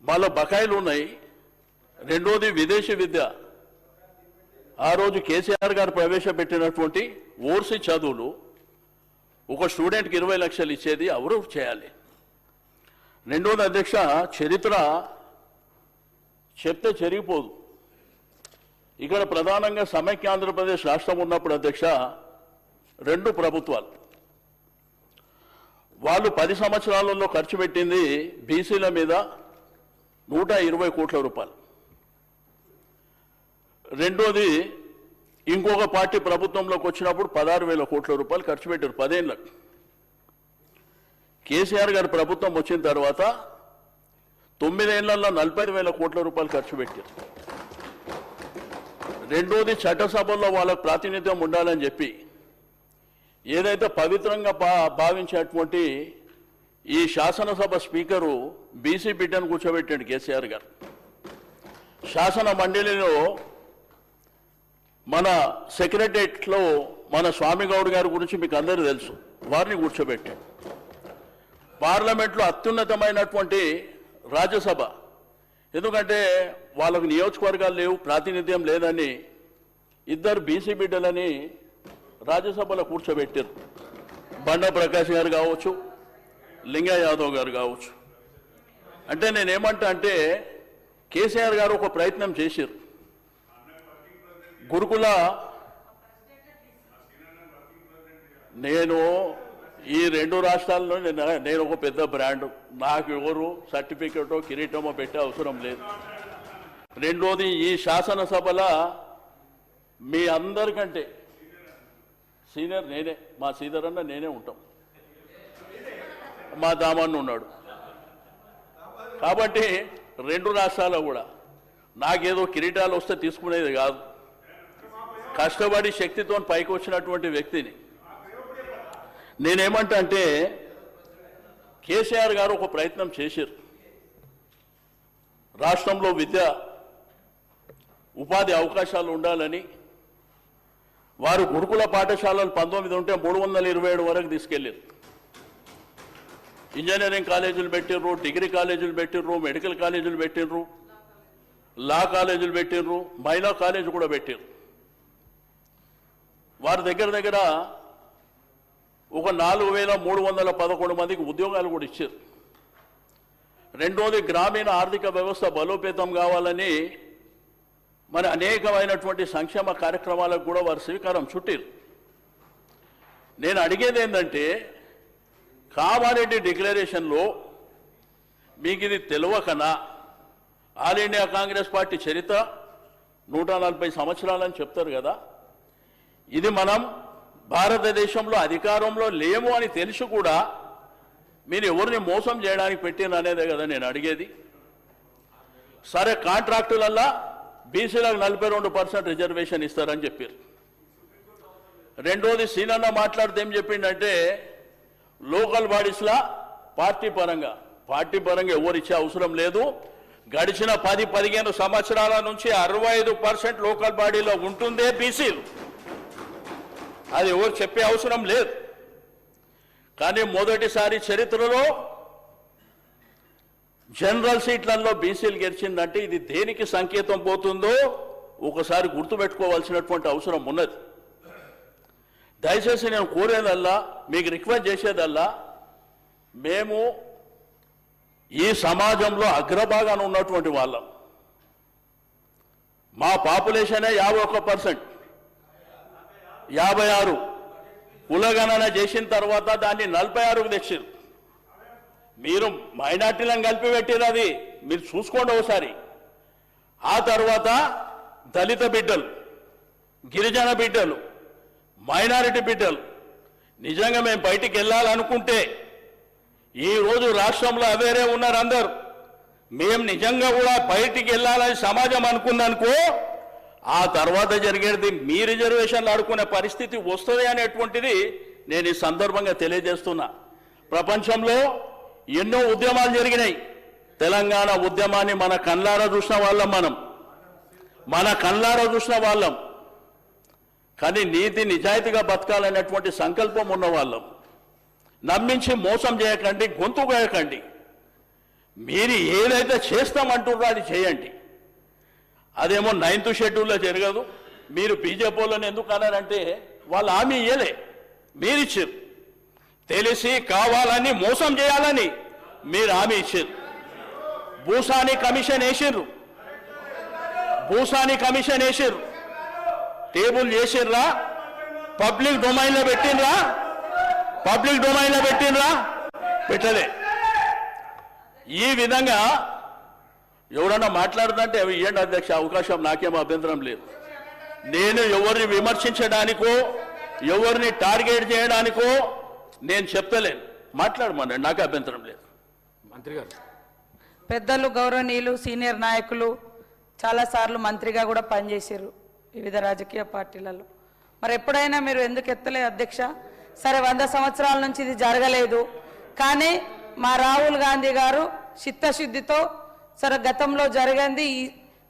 మళ్ళీ బకాయిలు ఉన్నాయి. రెండోది విదేశీ విద్య. ఆ రోజు కేసీఆర్ గారు ప్రవేశపెట్టినటువంటి ఓర్సి చదువులు ఒక స్టూడెంట్కి 20 లక్షలు ఇచ్చేది ఎవరు చేయాలి? రెండోది అధ్యక్ష, చరిత్ర చెప్తే చెరిగిపోదు. ఇక్కడ ప్రధానంగా సమైక్య ఆంధ్రప్రదేశ్ రాష్ట్రం ఉన్నప్పుడు అధ్యక్ష 2 ప్రభుత్వాలు వాళ్ళు 10 సంవత్సరాలలో ఖర్చు పెట్టింది బీసీల మీద 120 కోట్ల రూపాయలు. రెండోది ఇంకొక పార్టీ ప్రభుత్వంలోకి వచ్చినప్పుడు 16,000 కోట్ల రూపాయలు ఖర్చు పెట్టారు 10 ఏళ్ళకు. కేసీఆర్ గారి ప్రభుత్వం వచ్చిన తర్వాత 9 ఏళ్లలో 45,000 కోట్ల రూపాయలు ఖర్చు పెట్టారు. రెండోది చట్టసభల్లో వాళ్ళకు ప్రాతినిధ్యం ఉండాలని చెప్పి ఏదైతే పవిత్రంగా భావించేటువంటి ఈ శాసనసభ స్పీకరు బీసీ బిడ్డను కూర్చోబెట్టాడు కేసీఆర్ గారు. శాసన మండలిలో మన సెక్రటరియట్లో మన స్వామిగౌడ్ గారి గురించి మీకు అందరూ తెలుసు, వారిని కూర్చోబెట్టాడు. పార్లమెంట్లో అత్యున్నతమైనటువంటి రాజ్యసభ, ఎందుకంటే వాళ్ళకు నియోజకవర్గాలు లేవు, ప్రాతినిధ్యం లేదని 2 బీసీ బిడ్డలని రాజ్యసభలో కూర్చోబెట్టారు. బండా ప్రకాష్ గారు కావచ్చు, లింగా యాదవ్ గారు కావచ్చు. అంటే నేనేమంటా అంటే కేసీఆర్ గారు ఒక ప్రయత్నం చేశారు. గురుకుల నేను ఈ 2 రాష్ట్రాల్లో నేను ఒక పెద్ద బ్రాండ్, నాకు ఎవరు సర్టిఫికెటో కిరీటమో పెట్టే అవసరం లేదు. రెండోది ఈ శాసనసభల మీ అందరికంటే సీనియర్ నేనే, మా సీనియర్ అన్న నేనే ఉంటాం, మా దామన్న ఉన్నాడు. కాబట్టి 2 రాష్ట్రాల్లో కూడా నాకేదో కిరీటాలు వస్తే తీసుకునేది కాదు, కష్టపడి శక్తితో పైకి వచ్చినటువంటి వ్యక్తిని. నేనేమంటా అంటే కేసీఆర్ గారు ఒక ప్రయత్నం చేశారు. రాష్ట్రంలో విద్య ఉపాధి అవకాశాలు ఉండాలని వారు గురుకుల పాఠశాలలు 19 ఉంటే 327 వరకు తీసుకెళ్ళారు. ఇంజనీరింగ్ కాలేజీలు పెట్టిర్రు, డిగ్రీ కాలేజీలు పెట్టిర్రు, మెడికల్ కాలేజీలు పెట్టిర్రు, లా కాలేజీలు పెట్టిర్రు, మహిళా కాలేజీ కూడా పెట్టిర్రు. వారి దగ్గర ఒక 4,311 మందికి ఉద్యోగాలు కూడా ఇచ్చారు. రెండోది గ్రామీణ ఆర్థిక వ్యవస్థ బలోపేతం కావాలని మరి అనేకమైనటువంటి సంక్షేమ కార్యక్రమాలకు కూడా వారు శ్రీకారం చుట్టారు. నేను అడిగేది ఏంటంటే కామారెడ్డి డిక్లరేషన్లో మీకు ఇది తెలియకనా? ఆల్ ఇండియా కాంగ్రెస్ పార్టీ చరిత్ర 140 సంవత్సరాలని చెప్తారు కదా, ఇది మనం భారతదేశంలో అధికారంలో లేము అని తెలిసి కూడా మీరు ఎవరిని మోసం చేయడానికి పెట్టిన అనేదే కదా నేను అడిగేది. సరే, కాంట్రాక్టులల్లా బీసీలకు 42% రిజర్వేషన్ ఇస్తారని చెప్పారు. రెండోది సీనన్న మాట్లాడితే ఏం చెప్పిండంటే లోకల్ బాడీస్లా పార్టీ పరంగా ఎవరు ఇచ్చే అవసరం లేదు, గడిచిన 10-15 సంవత్సరాల నుంచి 65% లోకల్ బాడీలో ఉంటుందే బీసీలు, అది ఎవరు చెప్పే అవసరం లేదు. కానీ మొదటిసారి చరిత్రలో జనరల్ సీట్లలో బీసీలు గెలిచిందంటే ఇది దేనికి సంకేతం పోతుందో ఒకసారి గుర్తుపెట్టుకోవాల్సినటువంటి అవసరం ఉన్నది. దయచేసి నేను కోరేదల్లా, మీకు రిక్వెస్ట్ చేసేదల్లా, మేము ఈ సమాజంలో అగ్రభాగాన ఉన్నటువంటి వాళ్ళం. మా పాపులేషనే 51%, 56 కులగణన చేసిన తర్వాత దాన్ని 46కు తెచ్చారు. మీరు మైనార్టీలను కలిపి పెట్టారు, అది మీరు చూసుకోండి ఒకసారి. ఆ తర్వాత దళిత బిడ్డలు, గిరిజన బిడ్డలు, మైనారిటీ బిడ్డలు నిజంగా మేము బయటికి వెళ్ళాలనుకుంటే ఈరోజు రాష్ట్రంలో అవేరే ఉన్నారు అందరు. మేము నిజంగా కూడా బయటికి వెళ్ళాలని సమాజం అనుకుందనుకో, ఆ తర్వాత జరిగేది మీ రిజర్వేషన్లు ఆడుకునే పరిస్థితి వస్తుంది అనేటువంటిది నేను ఈ సందర్భంగా తెలియజేస్తున్నా. ప్రపంచంలో ఎన్నో ఉద్యమాలు జరిగినాయి. తెలంగాణ ఉద్యమాన్ని మన కళ్ళారా చూసిన వాళ్ళం, మన కళ్ళారా చూసిన వాళ్ళం. కానీ నీతి నిజాయితీగా బతకాలనేటువంటి సంకల్పం ఉన్న వాళ్ళం. నమ్మించి మోసం చేయకండి, గొంతు కోయకండి. మీరు ఏదైతే చేస్తామంటున్నారో అది చేయండి. అదేమో 9th షెడ్యూల్లో జరగదు. మీరు బీజేపీ వాళ్ళని ఎందుకు అన్నారంటే వాళ్ళు హామీ ఇయ్యలే, మీరిచ్చారు. తెలిసి కావాలని మోసం చేయాలని మీరు హామీ ఇచ్చారు. భూసాని కమిషన్ వేసిర్రు, భూసాని కమిషన్ వేసిర్రు, టేబుల్ చేసిర్రా, పబ్లిక్ డొమైన్లో పెట్టినరా, పబ్లిక్ డొమైన్లో పెట్టినరా, పెట్టలే. ఈ విధంగా ఎవడన్నా మాట్లాడుతుంటే అవి ఇవ్వండి అధ్యక్ష, అవకాశం నాకేం అభ్యంతరం లేదు. నేను ఎవరిని విమర్శించడానికో ఎవరిని టార్గెట్ చేయడానికో నేను చెప్తలేను, మాట్లాడమన్నాడు, నాకు అభ్యంతరం లేదు. మంత్రి గారు, పెద్దలు, గౌరవనీయులు, సీనియర్ నాయకులు చాలాసార్లు మంత్రిగా కూడా పనిచేశారు వివిధ రాజకీయ పార్టీలలో. మరి ఎప్పుడైనా మీరు ఎందుకు ఎత్తలేదు అధ్యక్ష? సరే, 100 సంవత్సరాల నుంచి ఇది జరగలేదు, కానీ మా రాహుల్ గాంధీ గారు చిత్తశుద్ధితో సరే గతంలో జరిగింది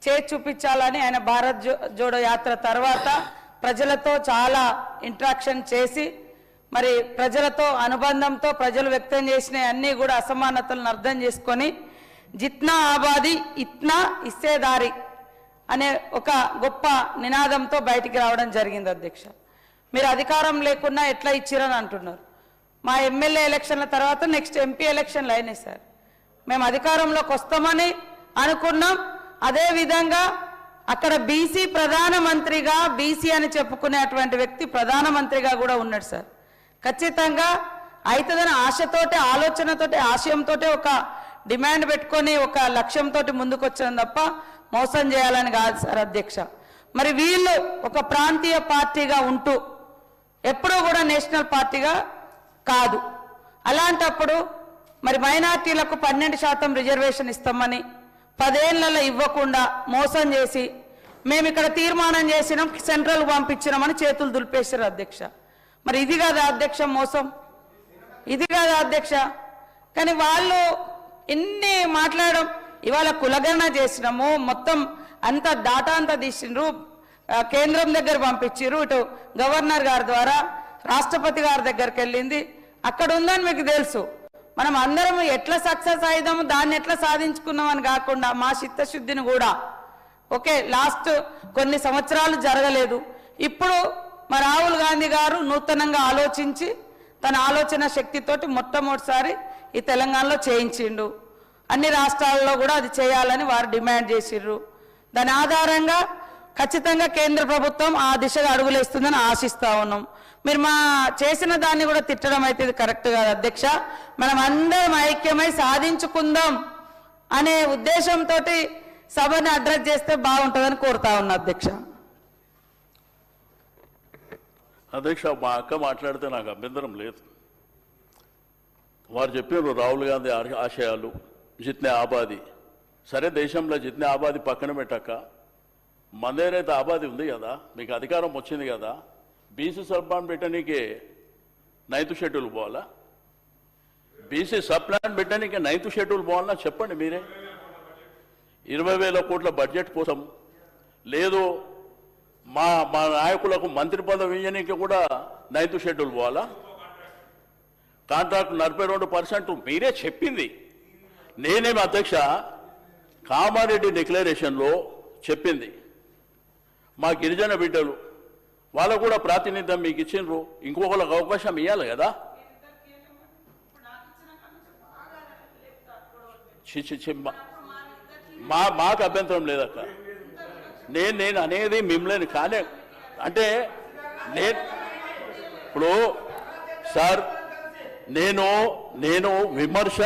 చేసి చూపించాలని ఆయన భారత్ జోడో యాత్ర తర్వాత ప్రజలతో చాలా ఇంటరాక్షన్ చేసి మరి ప్రజలతో అనుబంధంతో ప్రజలు వ్యక్తం చేసిన అన్నీ కూడా అసమానతలను అర్థం చేసుకొని జిత్నా ఆబాది ఇత్నా ఇస్సేదారి అనే ఒక గొప్ప నినాదంతో బయటికి రావడం జరిగింది అధ్యక్ష. మీరు అధికారం లేకున్నా ఎట్లా ఇచ్చిరని అంటున్నారు. మా ఎమ్మెల్యే ఎలక్షన్ల తర్వాత నెక్స్ట్ ఎంపీ ఎలక్షన్లు అయినాయి సార్. మేము అధికారంలోకి వస్తామని అనుకున్నాం. అదేవిధంగా అక్కడ బీసీ ప్రధానమంత్రిగా, బీసీ అని చెప్పుకునేటువంటి వ్యక్తి ప్రధానమంత్రిగా కూడా ఉన్నాడు సార్. ఖచ్చితంగా అవుతుందని ఆశతోటి, ఆలోచనతోటి, ఆశయంతో ఒక డిమాండ్ పెట్టుకొని ఒక లక్ష్యంతో ముందుకు వచ్చాం తప్ప మోసం చేయాలని కాదు సార్ అధ్యక్ష. మరి వీళ్ళు ఒక ప్రాంతీయ పార్టీగా ఉంటూ ఎప్పుడూ కూడా నేషనల్ పార్టీగా కాదు. అలాంటప్పుడు మరి మైనార్టీలకు 12% రిజర్వేషన్ ఇస్తామని 10 ఏళ్లలో ఇవ్వకుండా మోసం చేసి మేము ఇక్కడ తీర్మానం చేసినాం, సెంట్రల్ పంపించినామని చేతులు దులిపేశారు అధ్యక్ష. మరి ఇది కాదా అధ్యక్ష మోసం? ఇది కాదా అధ్యక్ష? కానీ వాళ్ళు ఎన్ని మాట్లాడడం, ఇవాళ కులగణన చేసినాము, మొత్తం అంత డాటా అంతా తీసిండ్రు, కేంద్రం దగ్గర పంపించారు, ఇటు గవర్నర్ గారి ద్వారా రాష్ట్రపతి గారి దగ్గరికి వెళ్ళింది, అక్కడ ఉందని మీకు తెలుసు. మనం అందరం ఎట్లా సక్సెస్ అయిదాము, దాన్ని ఎట్లా సాధించుకున్నాం అని కాకుండా మా చిత్తశుద్ధిని కూడా ఓకే లాస్ట్ కొన్ని సంవత్సరాలు జరగలేదు. ఇప్పుడు మా రాహుల్ గాంధీ గారు నూతనంగా ఆలోచించి తన ఆలోచన శక్తితోటి మొట్టమొదటిసారి ఈ తెలంగాణలో చేయించిండు. అన్ని రాష్ట్రాల్లో కూడా అది చేయాలని వారు డిమాండ్ చేసిర్రు. దాని ఆధారంగా ఖచ్చితంగా కేంద్ర ప్రభుత్వం ఆ దిశగా అడుగులేస్తుందని ఆశిస్తా ఉన్నాం. మీరు మా చేసిన దాన్ని కూడా తిట్టడం అయితే ఇది కరెక్ట్ కాదు అధ్యక్ష. మనం అందరం ఐక్యమై సాధించుకుందాం అనే ఉద్దేశంతో సభని అడ్రస్ చేస్తే బాగుంటుందని కోరుతా ఉన్నా అధ్యక్ష. అధ్యక్ష, మా అక్క మాట్లాడితే నాకు అభ్యంతరం లేదు. వారు చెప్పారు రాహుల్ గాంధీ ఆశయాలు, జిత్నే ఆబాది. సరే, దేశంలో జిత్నే ఆబాది పక్కన పెట్టాక మన దగ్గర అయితే ఆబాది ఉంది కదా, మీకు అధికారం వచ్చింది కదా, బీసీ సబ్ ప్లాన్ పెట్టనీకే 9th షెడ్యూల్ పోవాలా? బీసీ సబ్ ప్లాన్ పెట్టనీకే 9th షెడ్యూల్ పోవాలన్నా చెప్పండి మీరే. 20,000 కోట్ల బడ్జెట్ కోసం లేదు, మా మా నాయకులకు మంత్రి పదవి ఇవ్వనీకి కూడా 9th షెడ్యూల్ పోవాలా? కాంట్రాక్ట్ 42% మీరే చెప్పింది. నేనేమి అధ్యక్ష, కామారెడ్డి డిక్లరేషన్లో చెప్పింది మా గిరిజన బిడ్డలు వాళ్ళకు కూడా ప్రాతినిధ్యం మీకు ఇచ్చిండ్రు, ఇంకొకరికి అవకాశం ఇవ్వాలి కదా. మాకు అభ్యంతరం లేదక్క. నేను అనేది మిమ్మల్ని కానే అంటే నేను ఇప్పుడు సార్ నేను విమర్శ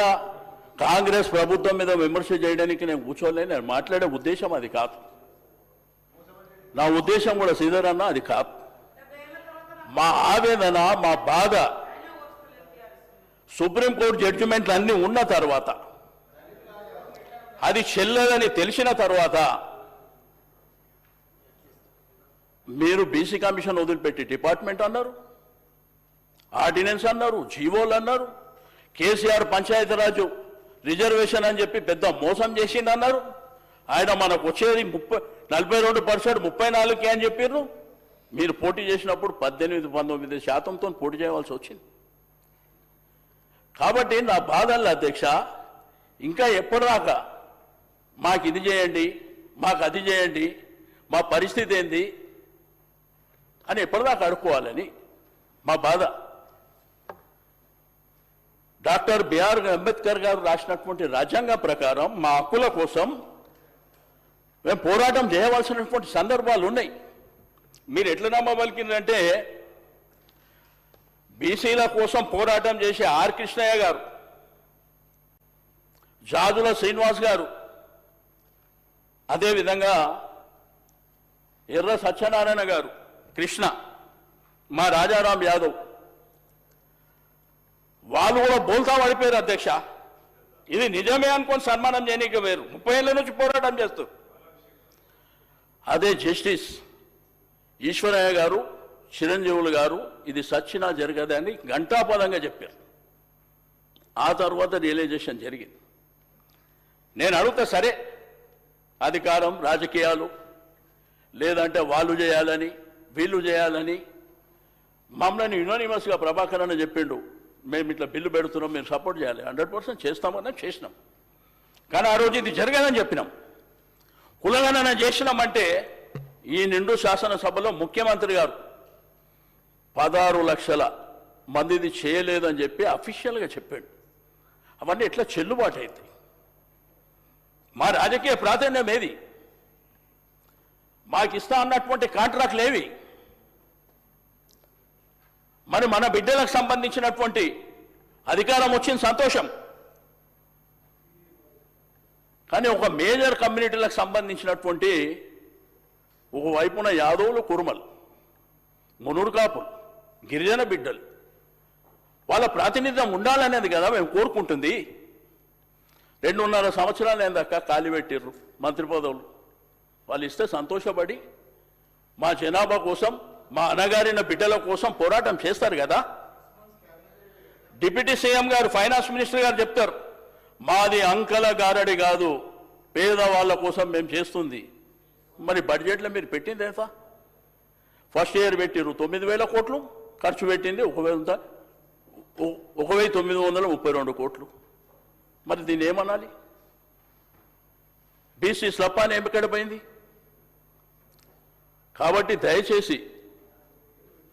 కాంగ్రెస్ ప్రభుత్వం మీద విమర్శ చేయడానికి నేను కూర్చోలేను. నేను మాట్లాడే ఉద్దేశం అది కాదు, నా ఉద్దేశం కూడా శ్రీధర్ అన్న అది కాదు. మా ఆవేదన, మా బాధ సుప్రీంకోర్టు జడ్జిమెంట్లు అన్నీ ఉన్న తర్వాత, అది చెల్లదని తెలిసిన తర్వాత మీరు బీసీ కమిషన్ వదిలిపెట్టి డిపార్ట్మెంట్ అన్నారు, ఆర్డినెన్స్ అన్నారు, జీవోలు అన్నారు, కేసీఆర్ పంచాయతీరాజు రిజర్వేషన్ అని చెప్పి పెద్ద మోసం చేసింది అన్నారు. ఆయన మనకు వచ్చేది 42%, 34కి అని చెప్పారు. మీరు పోటీ చేసినప్పుడు 18-19% పోటీ చేయవలసి వచ్చింది. కాబట్టి నా బాధల్లో అధ్యక్ష, ఇంకా ఎప్పటిదాకా మాకు ఇది చేయండి, మాకు అది చేయండి, మా పరిస్థితి ఏంది అని ఎప్పటిదాకా అడుక్కోవాలని మా బాధ. డాక్టర్ బిఆర్ అంబేద్కర్ గారు రాసినటువంటి రాజ్యాంగం ప్రకారం మా హక్కుల కోసం మేము పోరాటం చేయవలసినటువంటి సందర్భాలు ఉన్నాయి. మీరు ఎట్లా నమ్మవలికిందంటే బీసీల కోసం పోరాటం చేసే ఆర్ కృష్ణయ్య గారు, జాజుల శ్రీనివాస్ గారు, అదేవిధంగా ఎర్ర సత్యనారాయణ గారు, కృష్ణ, మా రాజారాం యాదవ్, వాళ్ళు కూడా బోల్తా పడిపోయారు అధ్యక్ష. ఇది నిజమే అనుకొని సన్మానం చేయనీకి వేరు 30 ఏళ్ళ నుంచి పోరాటం చేస్తారు. అదే జస్టిస్ ఈశ్వరయ్య గారు, చిరంజీవులు గారు ఇది సచ్చినా జరగదని ఘంటాపదంగా చెప్పారు. ఆ తర్వాత రియలైజేషన్ జరిగింది. నేను అడుగుతా, సరే అధికారం, రాజకీయాలు, లేదంటే వాళ్ళు చేయాలని వీళ్ళు చేయాలని మమ్మల్ని యునానిమస్గా ప్రభాకర్ అన్న చెప్పిండు, మేము ఇట్లా బిల్లు పెడుతున్నాం, మేము సపోర్ట్ చేయాలి, 100% చేస్తామని చేసినాం. కానీ ఆ రోజు ఇది జరగదని చెప్పినాం. కులగణన చేసినామంటే ఈ నిండు శాసనసభలో ముఖ్యమంత్రి గారు 16 లక్షల మందిది చేయలేదని చెప్పి అఫీషియల్గా చెప్పాడు. అవన్నీ ఎట్లా చెల్లుబాటు అవుతాయి? మా రాజకీయ ప్రాధాన్యం ఏది? మాకు ఇస్తా అన్నటువంటి కాంట్రాక్ట్లు ఏవి? మరి మన బిడ్డలకు సంబంధించినటువంటి అధికారం వచ్చింది, సంతోషం. కానీ ఒక మేజర్ కమ్యూనిటీలకు సంబంధించినటువంటి ఒకవైపున యాదవులు, కురుమలు, మునుడు కాపులు, గిరిజన బిడ్డలు, వాళ్ళ ప్రాతినిధ్యం ఉండాలనేది కదా మేము కోరుకుంటుంది. 2.5 సంవత్సరాలు ఏందాక ఖాళీ పెట్టిర్రు మంత్రి పదవులు. వాళ్ళు ఇస్తే సంతోషపడి మా జనాభా కోసం, మా అణగారిన బిడ్డల కోసం పోరాటం చేస్తారు కదా. డిప్యూటీ సీఎం గారు, ఫైనాన్స్ మినిస్టర్ గారు చెప్తారు, మాది అంకల గారడి కాదు, పేదవాళ్ళ కోసం మేము చేస్తుంది. మరి బడ్జెట్లో మీరు పెట్టింది ఎంత? ఫస్ట్ ఇయర్ పెట్టిరు 9,000 కోట్లు, ఖర్చు పెట్టింది 1,932 కోట్లు. మరి దీన్ని ఏమనాలి? బీసీ స్లప్ అని ఎక్కడ పోయింది? కాబట్టి దయచేసి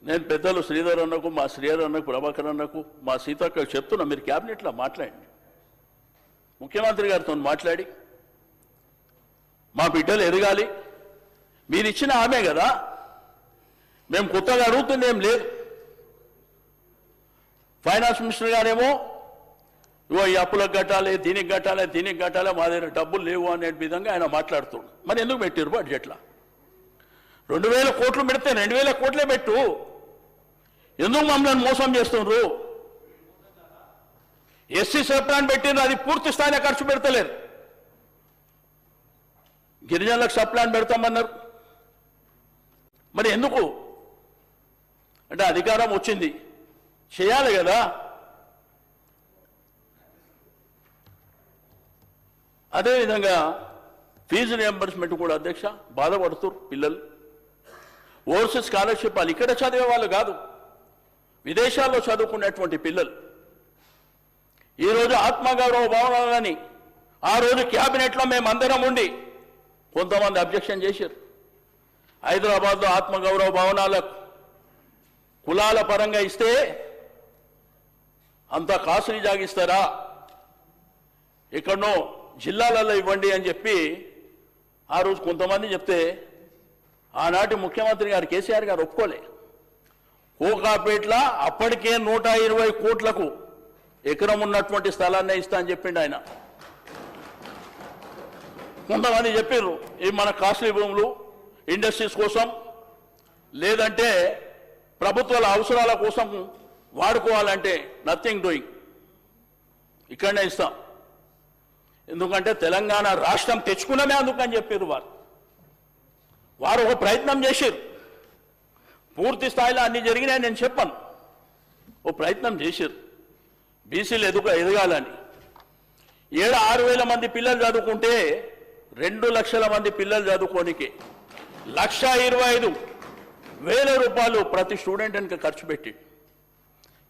నేను పెద్దలు శ్రీధర్ అన్నకు, మా శ్రీధర్ అన్నకు, ప్రభాకర్ అన్నకు, మా సీతక్కకు చెప్తున్నా, మీరు క్యాబినెట్లో మాట్లాడండి, ముఖ్యమంత్రి గారితో మాట్లాడి మా బిడ్డలు ఎదగాలి. మీరు ఇచ్చిన హామీ కదా, మేము కొత్తగా అడుగుతుంది ఏం లేదు. ఫైనాన్స్ మినిస్టర్ గారేమో ఇగో ఈ అప్పులకు కట్టాలి, దీనికి కట్టాలి, దీనికి కట్టాలి, మా దగ్గర డబ్బులు లేవు అనే విధంగా ఆయన మాట్లాడుతున్నాడు. మరి ఎందుకు పెట్టారు బడ్జెట్లో? 2,000 కోట్లు పెడితే 2,000 కోట్లే పెట్టు. ఎందుకు మమ్మల్ని మోసం చేస్తున్నారు? ఎస్సీ సబ్ ప్లాన్ పెట్టిండ్రు, అది పూర్తి స్థాయిలో ఖర్చు పెడతలేరు. గిరిజనులకు సబ్ ప్లాన్ పెడతామన్నారు. మరి ఎందుకు అంటే అధికారం వచ్చింది, చేయాలి కదా. అదేవిధంగా ఫీజు రియంబర్స్మెంట్ కూడా అధ్యక్ష బాధపడుతున్నారు పిల్లలు. ఓవర్సీస్ స్కాలర్షిప్ వాళ్ళు ఇక్కడ చదివే వాళ్ళు కాదు, విదేశాల్లో చదువుకునేటువంటి పిల్లలు. ఈరోజు ఆత్మగౌరవ భవనాలని ఆ రోజు క్యాబినెట్లో మేమందరం ఉండి కొంతమంది అబ్జెక్షన్ చేశారు. హైదరాబాద్లో ఆత్మగౌరవ భవనాలకు కులాల పరంగా ఇస్తే అంత కాసుని జాగిస్తారా, ఎక్కడనో జిల్లాలలో ఇవ్వండి అని చెప్పి ఆ రోజు కొంతమంది చెప్తే ఆనాటి ముఖ్యమంత్రి గారు కేసీఆర్ గారు ఒప్పుకోలే. కోకాపేట్ల అప్పటికే 120 కోట్లకు ఎకరం ఉన్నటువంటి స్థలాన్ని ఇస్తా అని చెప్పిండు ఆయన. కొంతమంది చెప్పారు ఇవి మన కాస్ట్లీ భూములు ఇండస్ట్రీస్ కోసం, లేదంటే ప్రభుత్వాల అవసరాల కోసం వాడుకోవాలంటే నథింగ్ డూయింగ్, ఇక్కడనే ఇస్తాం. ఎందుకంటే తెలంగాణ రాష్ట్రం తెచ్చుకున్నామే అందుకని చెప్పారు వారు ఒక ప్రయత్నం చేశారు. పూర్తి స్థాయిలో అన్ని జరిగినాయి నేను చెప్పాను, ఓ ప్రయత్నం చేశారు బీసీలు ఎదగాలని. 6,000 మంది పిల్లలు చదువుకుంటే 2 లక్షల మంది పిల్లలు చదువుకోనికి 1,25,000 రూపాయలు ప్రతి స్టూడెంట్ కనుక ఖర్చు పెట్టి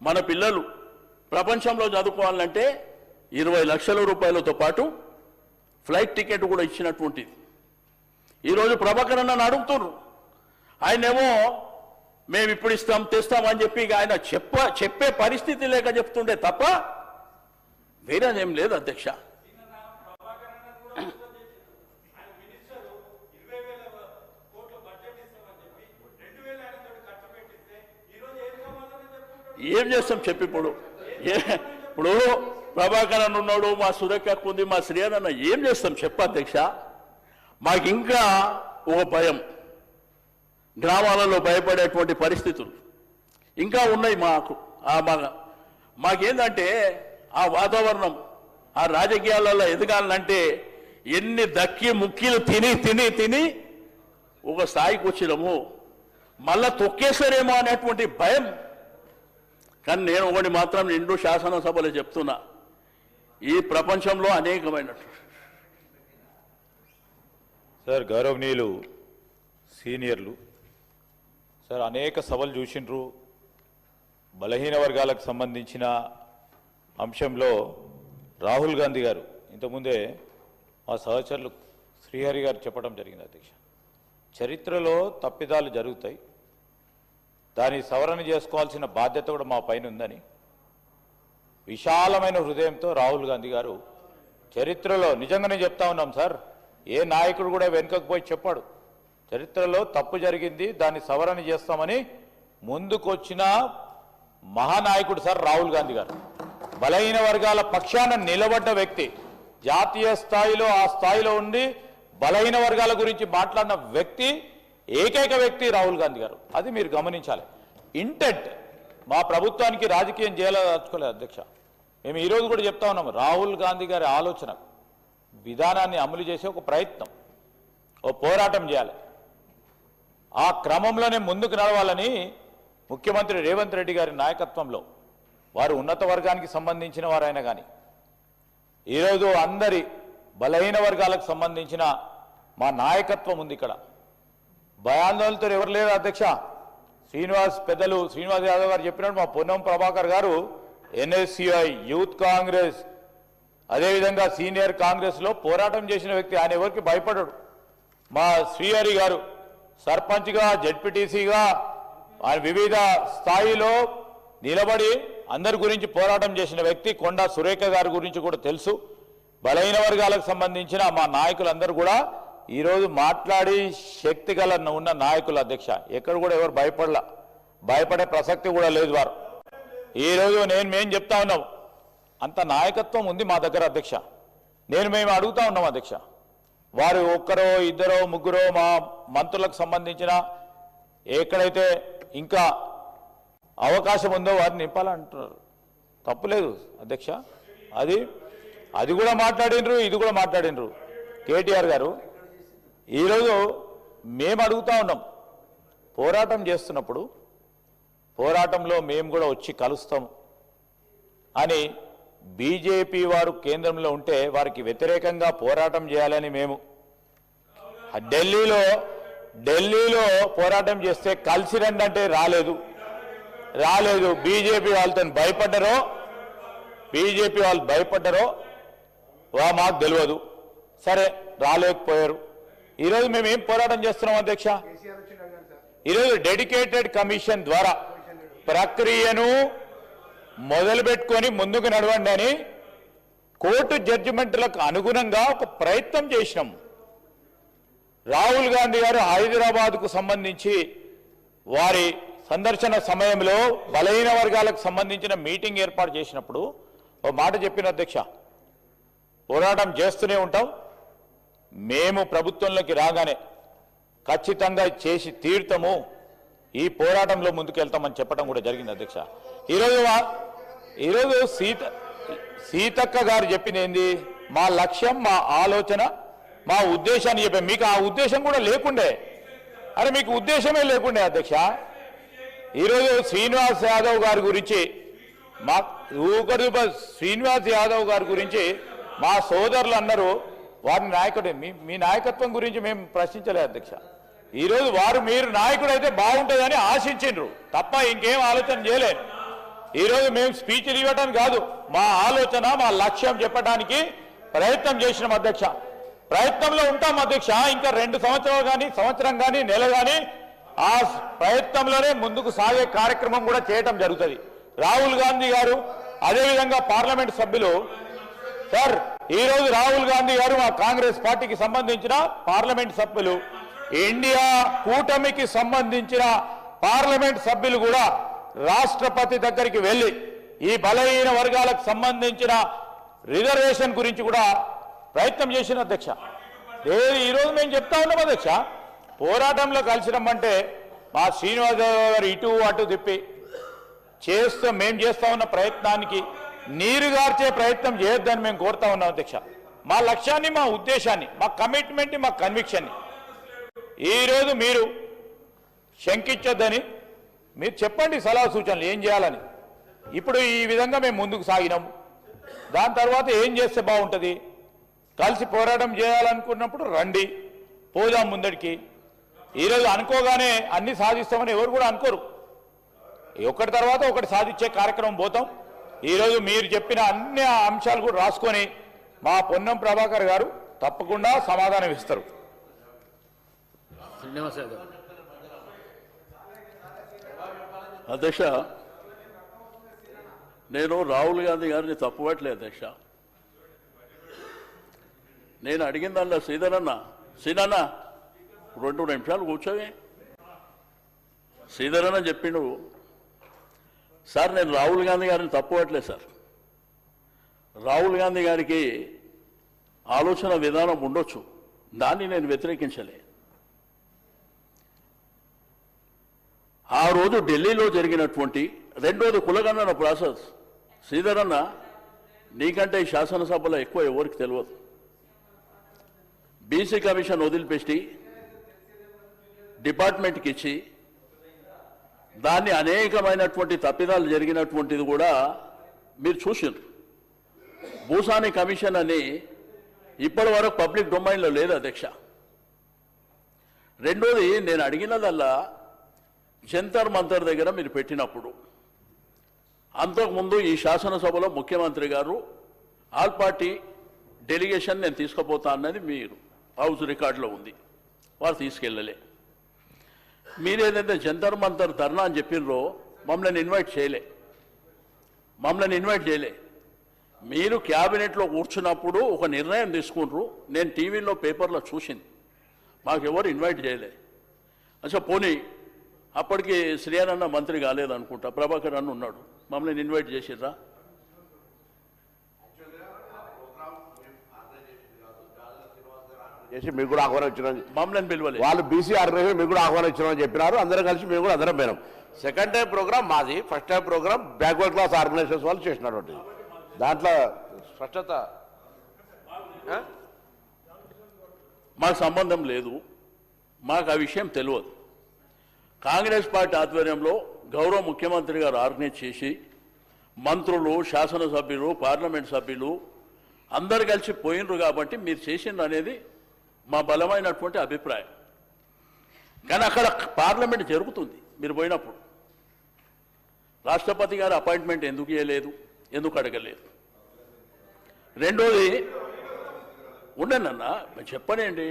మన పిల్లలు ప్రపంచంలో చదువుకోవాలంటే 20 లక్షల రూపాయలతో పాటు ఫ్లైట్ టికెట్ కూడా ఇచ్చినటువంటిది. ఈరోజు ప్రభాకర్ అన్న అడుగుతున్నారు, ఆయనేమో మేము ఇప్పుడు ఇస్తాం తెస్తామని చెప్పి ఇక ఆయన చెప్పే పరిస్థితి లేక చెప్తుండే తప్ప వేరేదేం లేదు అధ్యక్ష. ఏం చేస్తాం చెప్పి ఇప్పుడు ఇప్పుడు ప్రభాకరన్ ఉన్నాడు, మా సురేఖ ఉంది, మా శ్రీయన్న, ఏం చేస్తాం చెప్పు అధ్యక్ష. మాకు ఇంకా ఒక భయం, గ్రామాలలో భయపడేటువంటి పరిస్థితులు ఇంకా ఉన్నాయి మాకు. మాకేందంటే ఆ వాతావరణం, ఆ రాజకీయాలలో ఎదగాలంటే ఎన్ని దక్కి ముక్కీలు తిని తిని తిని ఒక స్థాయికి వచ్చినాము, మళ్ళా తొక్కేసారేమో అనేటువంటి భయం. కానీ నేను ఒకటి మాత్రం నిండు శాసనసభలో చెప్తున్నా, ఈ ప్రపంచంలో అనేకమైనటువంటి సార్ గౌరవనీయులు సీనియర్లు సార్ అనేక సభలు చూసిండ్రు. బలహీన వర్గాలకు సంబంధించిన అంశంలో రాహుల్ గాంధీ గారు ఇంతకుముందే మా సహచరులు శ్రీహరి గారు చెప్పడం జరిగింది అధ్యక్ష. చరిత్రలో తప్పిదాలు జరుగుతాయి, దాన్ని సవరణ చేసుకోవాల్సిన బాధ్యత కూడా మా పైన ఉందని విశాలమైన హృదయంతో రాహుల్ గాంధీ గారు చరిత్రలో, నిజంగానే చెప్తా ఉన్నాం సార్, ఏ నాయకుడు కూడా వెనుకకు పోయి చెప్పాడు, చరిత్రలో తప్పు జరిగింది దాన్ని సవరణ చేస్తామని ముందుకొచ్చిన మహానాయకుడు సార్ రాహుల్ గాంధీ గారు. బలహీన వర్గాల పక్షాన నిలబడ్డ వ్యక్తి, జాతీయ స్థాయిలో ఆ స్థాయిలో ఉండి బలహీన వర్గాల గురించి మాట్లాడిన వ్యక్తి, ఏకైక వ్యక్తి రాహుల్ గాంధీ గారు. అది మీరు గమనించాలి. ఇంటెంట్ మా ప్రభుత్వానికి రాజకీయం చేయాలదలుచుకోలేదు అధ్యక్ష. మేము ఈరోజు కూడా చెప్తా ఉన్నాము, రాహుల్ గాంధీ గారి ఆలోచన విధానాన్ని అమలు చేసే ఒక ప్రయత్నం, ఓ పోరాటం చేయాలి. ఆ క్రమంలోనే ముందుకు నడవాలని ముఖ్యమంత్రి రేవంత్ రెడ్డి గారి నాయకత్వంలో, వారు ఉన్నత వర్గానికి సంబంధించిన వారైనా కానీ ఈరోజు అందరి బలహీన వర్గాలకు సంబంధించిన మా నాయకత్వం ఉంది ఇక్కడ. భయాందోళనతో ఎవరు లేరు అధ్యక్ష. పెద్దలు శ్రీనివాస్ యాదవ్ గారు చెప్పినట్టు మా పొన్నం ప్రభాకర్ గారు ఎన్ఎస్యుఐ, యూత్ కాంగ్రెస్, అదేవిధంగా సీనియర్ కాంగ్రెస్లో పోరాటం చేసిన వ్యక్తి. ఆయన ఎవరికి భయపడడు. మా శ్రీహరి గారు సర్పంచ్గా, జెడ్పీటీసీగా ఆయన వివిధ స్థాయిలో నిలబడి అందరి గురించి పోరాటం చేసిన వ్యక్తి. కొండా సురేఖ గారి గురించి కూడా తెలుసు. బలహీన వర్గాలకు సంబంధించిన మా నాయకులందరూ కూడా ఈరోజు మాట్లాడి శక్తి గల ఉన్న నాయకులు అధ్యక్ష. ఎక్కడ కూడా ఎవరు భయపడే ప్రసక్తి కూడా లేదు వారు. ఈరోజు మేము చెప్తా ఉన్నాం, అంత నాయకత్వం ఉంది మా దగ్గర అధ్యక్ష. మేము అడుగుతా ఉన్నాం అధ్యక్ష, వారు ఒక్కరో ఇద్దరో ముగ్గురో మా మంత్రులకు సంబంధించిన ఎక్కడైతే ఇంకా అవకాశం ఉందో వారిని నింపాలంటున్నారు. తప్పులేదు అధ్యక్ష, అది కూడా మాట్లాడినరు, ఇది కూడా మాట్లాడినరు కేటీఆర్ గారు. ఈరోజు మేము అడుగుతా ఉన్నాం, పోరాటం చేస్తున్నప్పుడు పోరాటంలో మేము కూడా వచ్చి కలుస్తాం అని బీజేపీ వారు కేంద్రంలో ఉంటే వారికి వ్యతిరేకంగా పోరాటం చేయాలని మేము ఢిల్లీలో పోరాటం చేస్తే కలిసి రండి అంటే రాలేదు. బీజేపీ వాళ్ళతో భయపడ్డారో మాకు తెలియదు. సరే రాలేకపోయారు. ఈరోజు మేము ఏం పోరాటం చేస్తున్నాం అధ్యక్ష? ఈరోజు డెడికేటెడ్ కమిషన్ ద్వారా ప్రక్రియను మొదలుపెట్టుకొని ముందుకు నడవండి అని కోర్టు జడ్జిమెంట్లకు అనుగుణంగా ఒక ప్రయత్నం చేసినాం. రాహుల్ గాంధీ గారు హైదరాబాద్కు సంబంధించి వారి సందర్శన సమయంలో బలహీన వర్గాలకు సంబంధించిన మీటింగ్ ఏర్పాటు చేసినప్పుడు ఓ మాట చెప్పిన అధ్యక్ష, పోరాటం చేస్తూనే ఉంటాం, మేము ప్రభుత్వంలోకి రాగానే ఖచ్చితంగా చేసి తీరుతాము, ఈ పోరాటంలో ముందుకెళ్తామని చెప్పడం కూడా జరిగింది అధ్యక్ష. ఈరోజు సీతక్క గారు చెప్పింది ఏంది? మా లక్ష్యం, మా ఆలోచన, మా ఉద్దేశాన్ని చెప్పాం. మీకు ఆ ఉద్దేశం కూడా లేకుండే. మీకు ఉద్దేశమే లేకుండే అధ్యక్ష. ఈరోజు శ్రీనివాస్ యాదవ్ గారి గురించి మా సోదరులు అన్నారు, వారి నాయకుడే. మీ నాయకత్వం గురించి మేము ప్రశ్నించలేదు అధ్యక్ష. ఈరోజు మీరు నాయకుడు అయితే బాగుంటుందని ఆశించిండ్రు తప్ప ఇంకేం ఆలోచన చేయలేదు. ఈరోజు మేము స్పీచ్లు ఇవ్వడం కాదు, మా ఆలోచన, మా లక్ష్యం చెప్పడానికి ప్రయత్నం చేసినాం అధ్యక్ష. ప్రయత్నంలో ఉంటాం అధ్యక్ష. ఇంకా 2 సంవత్సరాలు కానీ, సంవత్సరం కానీ, నెల కానీ ఆ ప్రయత్నంలోనే ముందుకు సాగే కార్యక్రమం కూడా చేయటం జరుగుతుంది. రాహుల్ గాంధీ గారు అదేవిధంగా పార్లమెంట్ సభ్యులు సార్, ఈరోజు రాహుల్ గాంధీ గారు మా కాంగ్రెస్ పార్టీకి సంబంధించిన పార్లమెంట్ సభ్యులు, ఇండియా కూటమికి సంబంధించిన పార్లమెంట్ సభ్యులు కూడా రాష్ట్రపతి దగ్గరికి వెళ్ళి ఈ బలహీన వర్గాలకు సంబంధించిన రిజర్వేషన్ గురించి కూడా ప్రయత్నం చేసిన అధ్యక్ష. ఈరోజు మేము చెప్తా ఉన్నాం అధ్యక్ష, పోరాటంలో కలిసి రమ్మంటే మా శ్రీనివాసరావు గారు ఇటు అటు తిప్పి మేము చేస్తా ఉన్న ప్రయత్నానికి నీరుగార్చే ప్రయత్నం చేయొద్దని మేము కోరుతా ఉన్నాం అధ్యక్ష. మా లక్ష్యాన్ని, మా ఉద్దేశాన్ని, మా కమిట్మెంట్ని, మా కన్విక్షన్ని ఈరోజు మీరు శంకించొద్దని మీరు చెప్పండి సలహా సూచనలు ఏం చేయాలని. ఇప్పుడు ఈ విధంగా మేము ముందుకు సాగినాము. దాని తర్వాత ఏం చేస్తే బాగుంటుంది, కలిసి పోరాటం చేయాలనుకున్నప్పుడు రండి, పోదాం ముందడికి. ఈరోజు అనుకోగానే అన్ని సాధిస్తామని ఎవరు కూడా అనుకోరు. ఒకటి తర్వాత ఒకటి సాధించే కార్యక్రమం పోతాం. ఈరోజు మీరు చెప్పిన అన్ని అంశాలు కూడా రాసుకొని మా పొన్నం ప్రభాకర్ గారు తప్పకుండా సమాధానం ఇస్తారు. అధ్యక్ష, నేను రాహుల్ గాంధీ గారిని తప్పుపట్టలేదు అధ్యక్ష. నేను అడిగిన దానిలో శ్రీధరన్న 2 నిమిషాలు కూర్చోవి. శ్రీధరన్న చెప్పిండు సార్, నేను రాహుల్ గాంధీ గారిని తప్పుపట్టలేదు సార్. రాహుల్ గాంధీ గారికి ఆలోచన విధానం ఉండొచ్చు, దాన్ని నేను వ్యతిరేకించలే. ఆ రోజు ఢిల్లీలో జరిగినటువంటి రెండోది కులగణన ప్రాసెస్, శ్రీధరన్న నీకంటే ఈ శాసనసభలో ఎక్కువ ఎవరికి తెలియదు. బీసీ కమిషన్ వదిలిపెట్టి డిపార్ట్మెంట్కి ఇచ్చి దాన్ని అనేకమైనటువంటి తప్పిదాలు జరిగినటువంటిది కూడా మీరు చూసారు. భూసాని కమిషన్ అని ఇప్పటి వరకు పబ్లిక్ డొమైన్లో లేదు అధ్యక్ష. రెండోది నేను అడిగినదల్లా జంతర్ మంతర్ దగ్గర మీరు పెట్టినప్పుడు, అంతకుముందు ఈ శాసనసభలో ముఖ్యమంత్రి గారు ఆల్ పార్టీ డెలిగేషన్ నేను తీసుకుపోతా అన్నది మీరు హౌస్ రికార్డులో ఉంది, వారు తీసుకెళ్ళలే. మీరేదైతే జంతర్ మంతర్ ధర్నా అని చెప్పినరో మమ్మల్ని ఇన్వైట్ చేయలే. మీరు క్యాబినెట్లో కూర్చున్నప్పుడు ఒక నిర్ణయం తీసుకుంటారు, నేను టీవీలో పేపర్లో చూసింది, మాకెవరు ఇన్వైట్ చేయలే. అచ్చా పోనీ అప్పటికి శ్రీయానన్న మంత్రి కాలేదనుకుంటా, ప్రభాకర్ అన్న ఉన్నాడు, మమ్మల్ని ఇన్వైట్ చేసిర్రా? చేసి మీకు కూడా ఆహ్వానం ఇచ్చినాం, మమ్మల్ని పిలవలేదు. వాళ్ళు బీసీ ఆర్గనైజేషన్ మీకు కూడా ఆహ్వానం ఇచ్చినామని చెప్పినారు. అందరం కలిసి మేము కూడా అందరం పోయినాం. సెకండ్ టైం ప్రోగ్రామ్ మాది, first time program backward class organizations వాళ్ళు చేసినటువంటి దాంట్లో స్పష్టత మాకు సంబంధం లేదు, మాకు ఆ విషయం తెలియదు. కాంగ్రెస్ పార్టీ ఆధ్వర్యంలో గౌరవ ముఖ్యమంత్రి గారు ఆర్గనైజ్ చేసి మంత్రులు, శాసనసభ్యులు, పార్లమెంట్ సభ్యులు అందరు కలిసి పోయినరు కాబట్టి మీరు చేసిండ్రు అనేది మా బలమైనటువంటి అభిప్రాయం. కానీ అక్కడ పార్లమెంట్ జరుగుతుంది, మీరు పోయినప్పుడు రాష్ట్రపతి గారు అపాయింట్మెంట్ ఎందుకు ఇవ్వలేదు, ఎందుకు అడగలేదు? రెండోది ఉండనన్నా చెప్పనేంటి,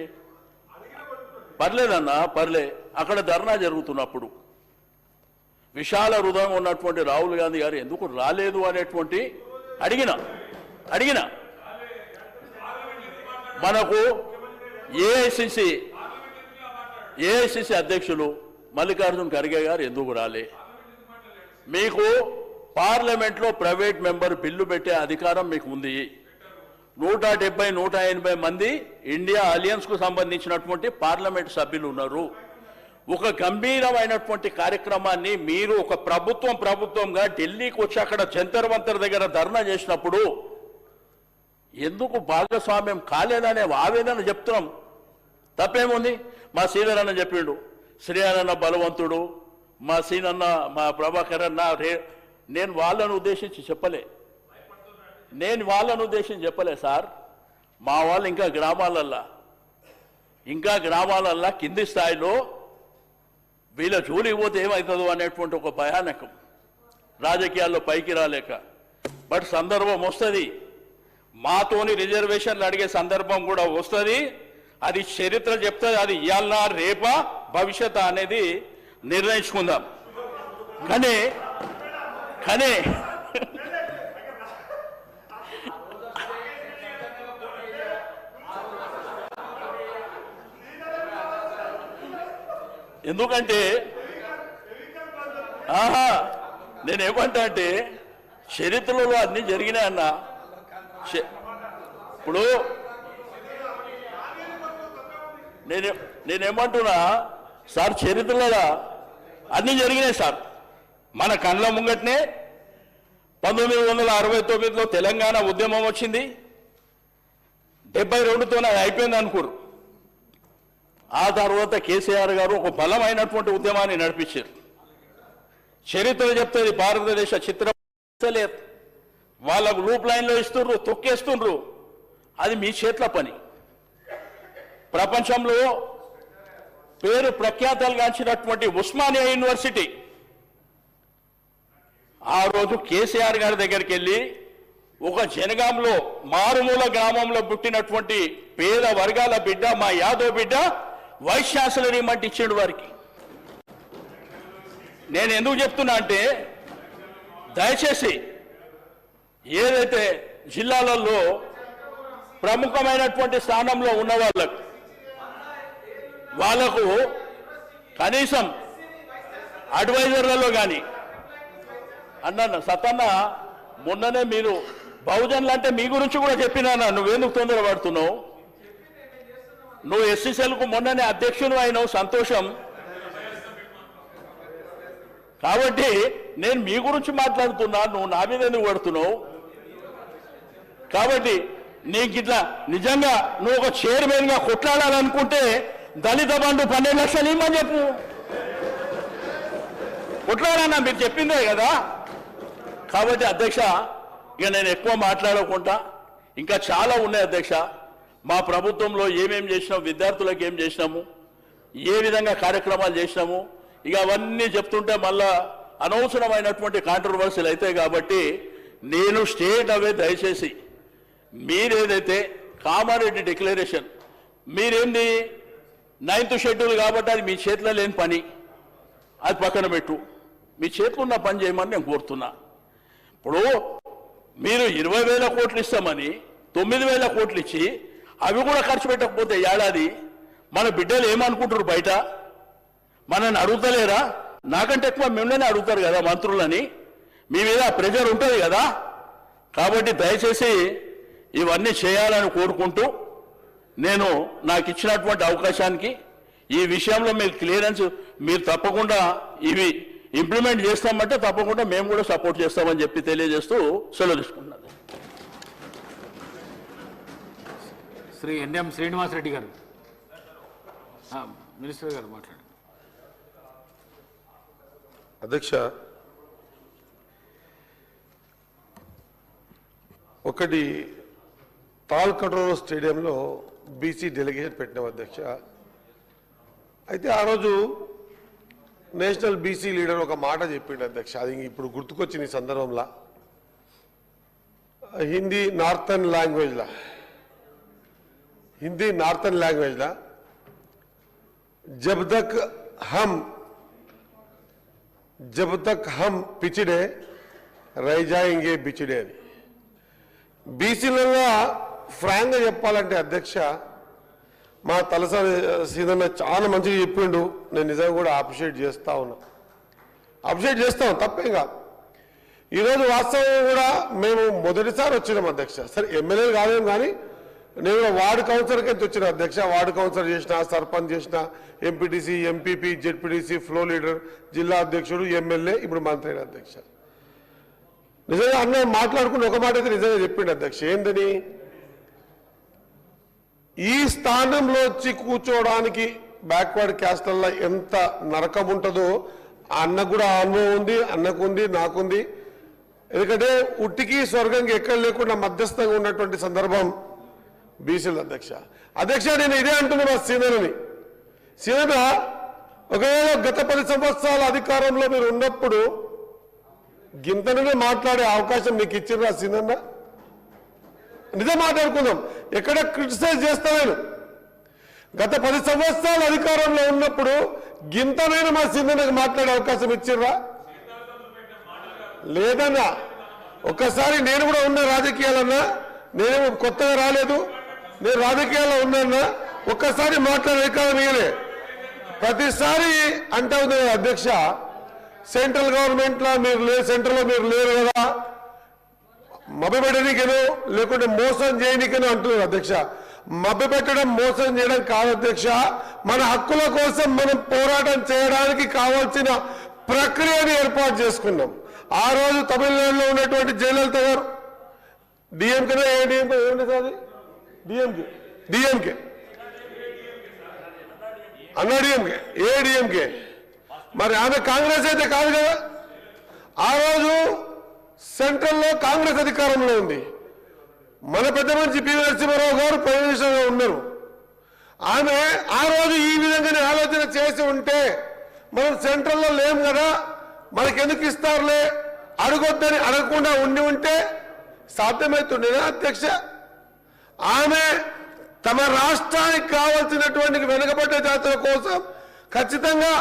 పర్లేదన్నా పర్లే. అక్కడ ధర్నా జరుగుతున్నప్పుడు విశాల హృదయం ఉన్నటువంటి రాహుల్ గాంధీ గారు ఎందుకు రాలేదు అనేటువంటి అడిగిన మనకు ఏఐసిసి అధ్యక్షులు మల్లికార్జున్ ఖర్గే గారు ఎందుకు రాలే? మీకు పార్లమెంట్లో ప్రైవేట్ మెంబర్ బిల్లు పెట్టే అధికారం మీకు ఉంది. 170-180 మంది ఇండియా అలయన్స్కు సంబంధించినటువంటి పార్లమెంట్ సభ్యులు ఉన్నారు. ఒక గంభీరమైనటువంటి కార్యక్రమాన్ని మీరు ఒక ప్రభుత్వంగా ఢిల్లీకి వచ్చి అక్కడ జంతర్ మంతర్ దగ్గర ధర్నా చేసినప్పుడు ఎందుకు భాగస్వామ్యం కాలేదనే ఆవేదన చెప్తున్నాం. తప్పేముంది? మా శ్రీధరన్న చెప్పిండు, శ్రీధరన్న బలవంతుడు, మా సీనన్న, మా ప్రభాకర్ అన్న. నేను వాళ్ళను ఉద్దేశించి చెప్పలే సార్. మా వాళ్ళు ఇంకా గ్రామాలల్లా కింది స్థాయిలో వీళ్ళ జోలికి పోతే ఏమవుతుందో అనేటువంటి ఒక భయానకం, రాజకీయాల్లో పైకి రాలేక. బట్ సందర్భం వస్తుంది, మాతోని రిజర్వేషన్లు అడిగే సందర్భం కూడా వస్తుంది. అది చరిత్ర చెప్తుంది, అది ఇవాళ రేపా భవిష్యత్ అనేది నిర్ణయించుకుందాం. కానీ ఎందుకంటే నేనేమంటా అంటే చరిత్రలో అన్ని జరిగినాయన్న. ఇప్పుడు నేనేమంటున్నా సార్, చరిత్రలో అన్ని జరిగినాయి సార్. మన కళ్ళ ముంగట్నే 1969లో తెలంగాణ ఉద్యమం వచ్చింది. 72తోనే అయిపోయింది అనుకోరు. ఆ తర్వాత కేసీఆర్ గారు ఒక బలమైనటువంటి ఉద్యమాన్ని నడిపించారు. చరిత్ర చెప్తుంది, భారతదేశ చిత్రం లేదు. వాళ్ళకు లూప్ లైన్లో ఇస్తుండ్రు, తొక్కేస్తుండ్రు. అది మీ చేట్ల పని. ప్రపంచంలో పేరు ప్రఖ్యాతలు గాంచినటువంటి ఉస్మానియా యూనివర్సిటీ ఆ రోజు కేసీఆర్ గారి దగ్గరికి వెళ్ళి ఒక జనగాంలో మారుమూల గ్రామంలో పుట్టినటువంటి పేద వర్గాల బిడ్డ, మా యాదవ్ బిడ్డ వైస్ ఛాన్సలర్ ఇమ్మంటే ఇచ్చాడు వారికి. నేను ఎందుకు చెప్తున్నా అంటే, దయచేసి ఏదైతే జిల్లాలలో ప్రముఖమైనటువంటి స్థానంలో ఉన్న వాళ్లకు కనీసం అడ్వైజర్లలో కానీ అన్న సతన్న మొన్ననే మీరు బహుజన్లు అంటే మీ గురించి కూడా చెప్పినా, నువ్వెందుకు తొందరపడుతున్నావు? నువ్వు ఎస్సీసీలకు మొన్ననే అధ్యక్షులు అయినావు, సంతోషం. కాబట్టి నేను మీ గురించి మాట్లాడుతున్నా, నువ్వు నా మీద ఎందుకు పడుతున్నావు? కాబట్టి నీకు ఇట్లా నిజంగా నువ్వు ఒక చైర్మన్ గా కొట్లాడాలనుకుంటే దళిత బంధు 12 లక్షలు ఇమ్మని చెప్పు. కొట్లాడన్నా, మీరు చెప్పిందే కదా. కాబట్టి అధ్యక్ష, ఇక నేను ఎక్కువ మాట్లాడకుండా, ఇంకా చాలా ఉన్నాయి అధ్యక్ష. మా ప్రభుత్వంలో ఏమేం చేసినాము, విద్యార్థులకు ఏం చేసినాము, ఏ విధంగా కార్యక్రమాలు చేసినాము, ఇక అవన్నీ చెప్తుంటే మళ్ళా అనవసరమైనటువంటి కాంట్రవర్సీలు అవుతాయి. కాబట్టి నేను స్టేట్ అవే, దయచేసి మీరేదైతే కామారెడ్డి డిక్లరేషన్, మీరేంది 9th షెడ్యూల్ కాబట్టి అది మీ చేతిలో లేని పని, అది పక్కన పెట్టు. మీ చేతిలో ఉన్న పని చేయమని నేను కోరుతున్నా. ఇప్పుడు మీరు 20,000 కోట్లు ఇస్తామని 9,000 కోట్లు ఇచ్చి అవి కూడా ఖర్చు పెట్టకపోతే ఏడాది మన బిడ్డలు ఏమనుకుంటారు? బయట మనల్ని అడుగుతలేరా? నాకంటే ఎక్కువ మిమ్మల్ని అడుగుతారు కదా మంత్రులని. మీ మీద ప్రెజర్ ఉంటుంది కదా. కాబట్టి దయచేసి ఇవన్నీ చేయాలని కోరుకుంటూ, నేను నాకు ఇచ్చినటువంటి అవకాశానికి ఈ విషయంలో మీరు క్లియరెన్స్, మీరు తప్పకుండా ఇవి ఇంప్లిమెంట్ చేస్తామంటే తప్పకుండా మేము కూడా సపోర్ట్ చేస్తామని చెప్పి తెలియజేస్తూ సెలవు తీసుకుంటున్నాను. శ్రీ ఎన్ఎం శ్రీనివాసరెడ్డి గారు, మినిస్టర్ గారు మాట్లాడండి. అధ్యక్ష, ఒకటి తాల్కటోరా స్టేడియంలో బీసీ డెలిగేషన్ పెట్టినాం అధ్యక్ష. అయితే ఆ రోజు నేషనల్ బీసీ లీడర్ ఒక మాట చెప్పిండు అధ్యక్ష, అది ఇప్పుడు గుర్తుకొచ్చింది ఈ సందర్భంలో. హిందీ నార్థన్ లాంగ్వేజ్లా जब तक हम पिछड़े रह जाएंगे बिछड़े అని. బీసీలలో ఫ్రాంక్గా చెప్పాలంటే అధ్యక్ష, మా తలసాని సీదన్న చాలా మంచిగా చెప్పిండు. నేను నిజంగా కూడా అప్రిషియేట్ చేస్తాం, తప్పేం కాదు. ఈరోజు వాస్తవం కూడా మేము మొదటిసారి వచ్చినాం అధ్యక్ష. సరే ఎమ్మెల్యేలు కాదేం, కానీ నేను వార్డు కౌన్సిలర్కి ఎంత వచ్చిన అధ్యక్ష. వార్డు కౌన్సిలర్ చేసిన, సర్పంచ్ చేసిన, MPTC, MPP, ZPTC, flow leader, జిల్లా అధ్యక్షుడు, ఎమ్మెల్యే, ఇప్పుడు మంత్రి అయిన అధ్యక్ష. నిజంగా అన్న మాట్లాడుకుంటే ఒక మాట అయితే నిజంగా చెప్పిండు అధ్యక్ష. ఏందని, ఈ స్థానంలో వచ్చి కూర్చోవడానికి బ్యాక్వర్డ్ క్యాస్ట్లలో ఎంత నరకం ఉంటుందో అన్న కూడా అనుభవం ఉంది, అన్నకుంది, నాకుంది. ఎందుకంటే ఉట్టికి స్వర్గంకి ఎక్కడ లేకుండా మధ్యస్థంగా ఉన్నటువంటి సందర్భం బీసీల అధ్యక్ష. నేను ఇదే అంటున్నా మా సీనన్న, ఒకవేళ గత 10 సంవత్సరాల అధికారంలో మీరు ఉన్నప్పుడు గింతనే మాట్లాడే అవకాశం మీకు ఇచ్చిర్రా సీనన్న? నిజం మాట్లాడుకుందాం, ఎక్కడ క్రిటిసైజ్ చేస్తా నేను. గత 10 సంవత్సరాల అధికారంలో ఉన్నప్పుడు గింతనైనా మా సింధనకు మాట్లాడే అవకాశం ఇచ్చిర్రా? లేదన్నా. ఒక్కసారి నేను కూడా ఉన్నా రాజకీయాలన్నా, నేనేమో కొత్తగా రాలేదు, నేను రాజకీయాల్లో ఉన్నా. ఒక్కసారి మాట్లాడే అధికారం ఇయ్యలే. ప్రతిసారి అంటే ఉంది అధ్యక్ష, సెంట్రల్ గవర్నమెంట్ లో మీరు లేదు, సెంట్రల్ లో మీరు లేరు కదా, మభ్యపెట్టడానికేనో లేకుంటే మోసం చేయడానికేనో అంటున్నారు అధ్యక్ష. మభ్యపెట్టడం మోసం చేయడం కాదు అధ్యక్ష, మన హక్కుల కోసం మనం పోరాటం చేయడానికి కావాల్సిన ప్రక్రియను ఏర్పాటు చేసుకున్నాం. ఆ రోజు తమిళనాడులో ఉన్నటువంటి జయలలిత గారు డిఎంకే ఏడిఎంకే మరి ఆమె కాంగ్రెస్ అయితే కాదు కదా. ఆ రోజు సెంట్రల్లో కాంగ్రెస్ అధికారంలో ఉంది. మన పెద్ద మనిషి పివి నరసింహారావు గారు ప్రైమ్ మినిస్టర్గా ఉన్నారు. ఆమె ఆ రోజు ఈ విధంగానే ఆలోచన చేసి ఉంటే మనం సెంట్రల్లో లేం కదా, మనకెందుకు ఇస్తారులే, అడగొద్దని అడగకుండా ఉండి ఉంటే సాధ్యమవుతుండేనా అధ్యక్ష? ఆమె తమ రాష్ట్రానికి కావాల్సినటువంటి వెనుకబడ్డ జాతుల కోసం ఖచ్చితంగా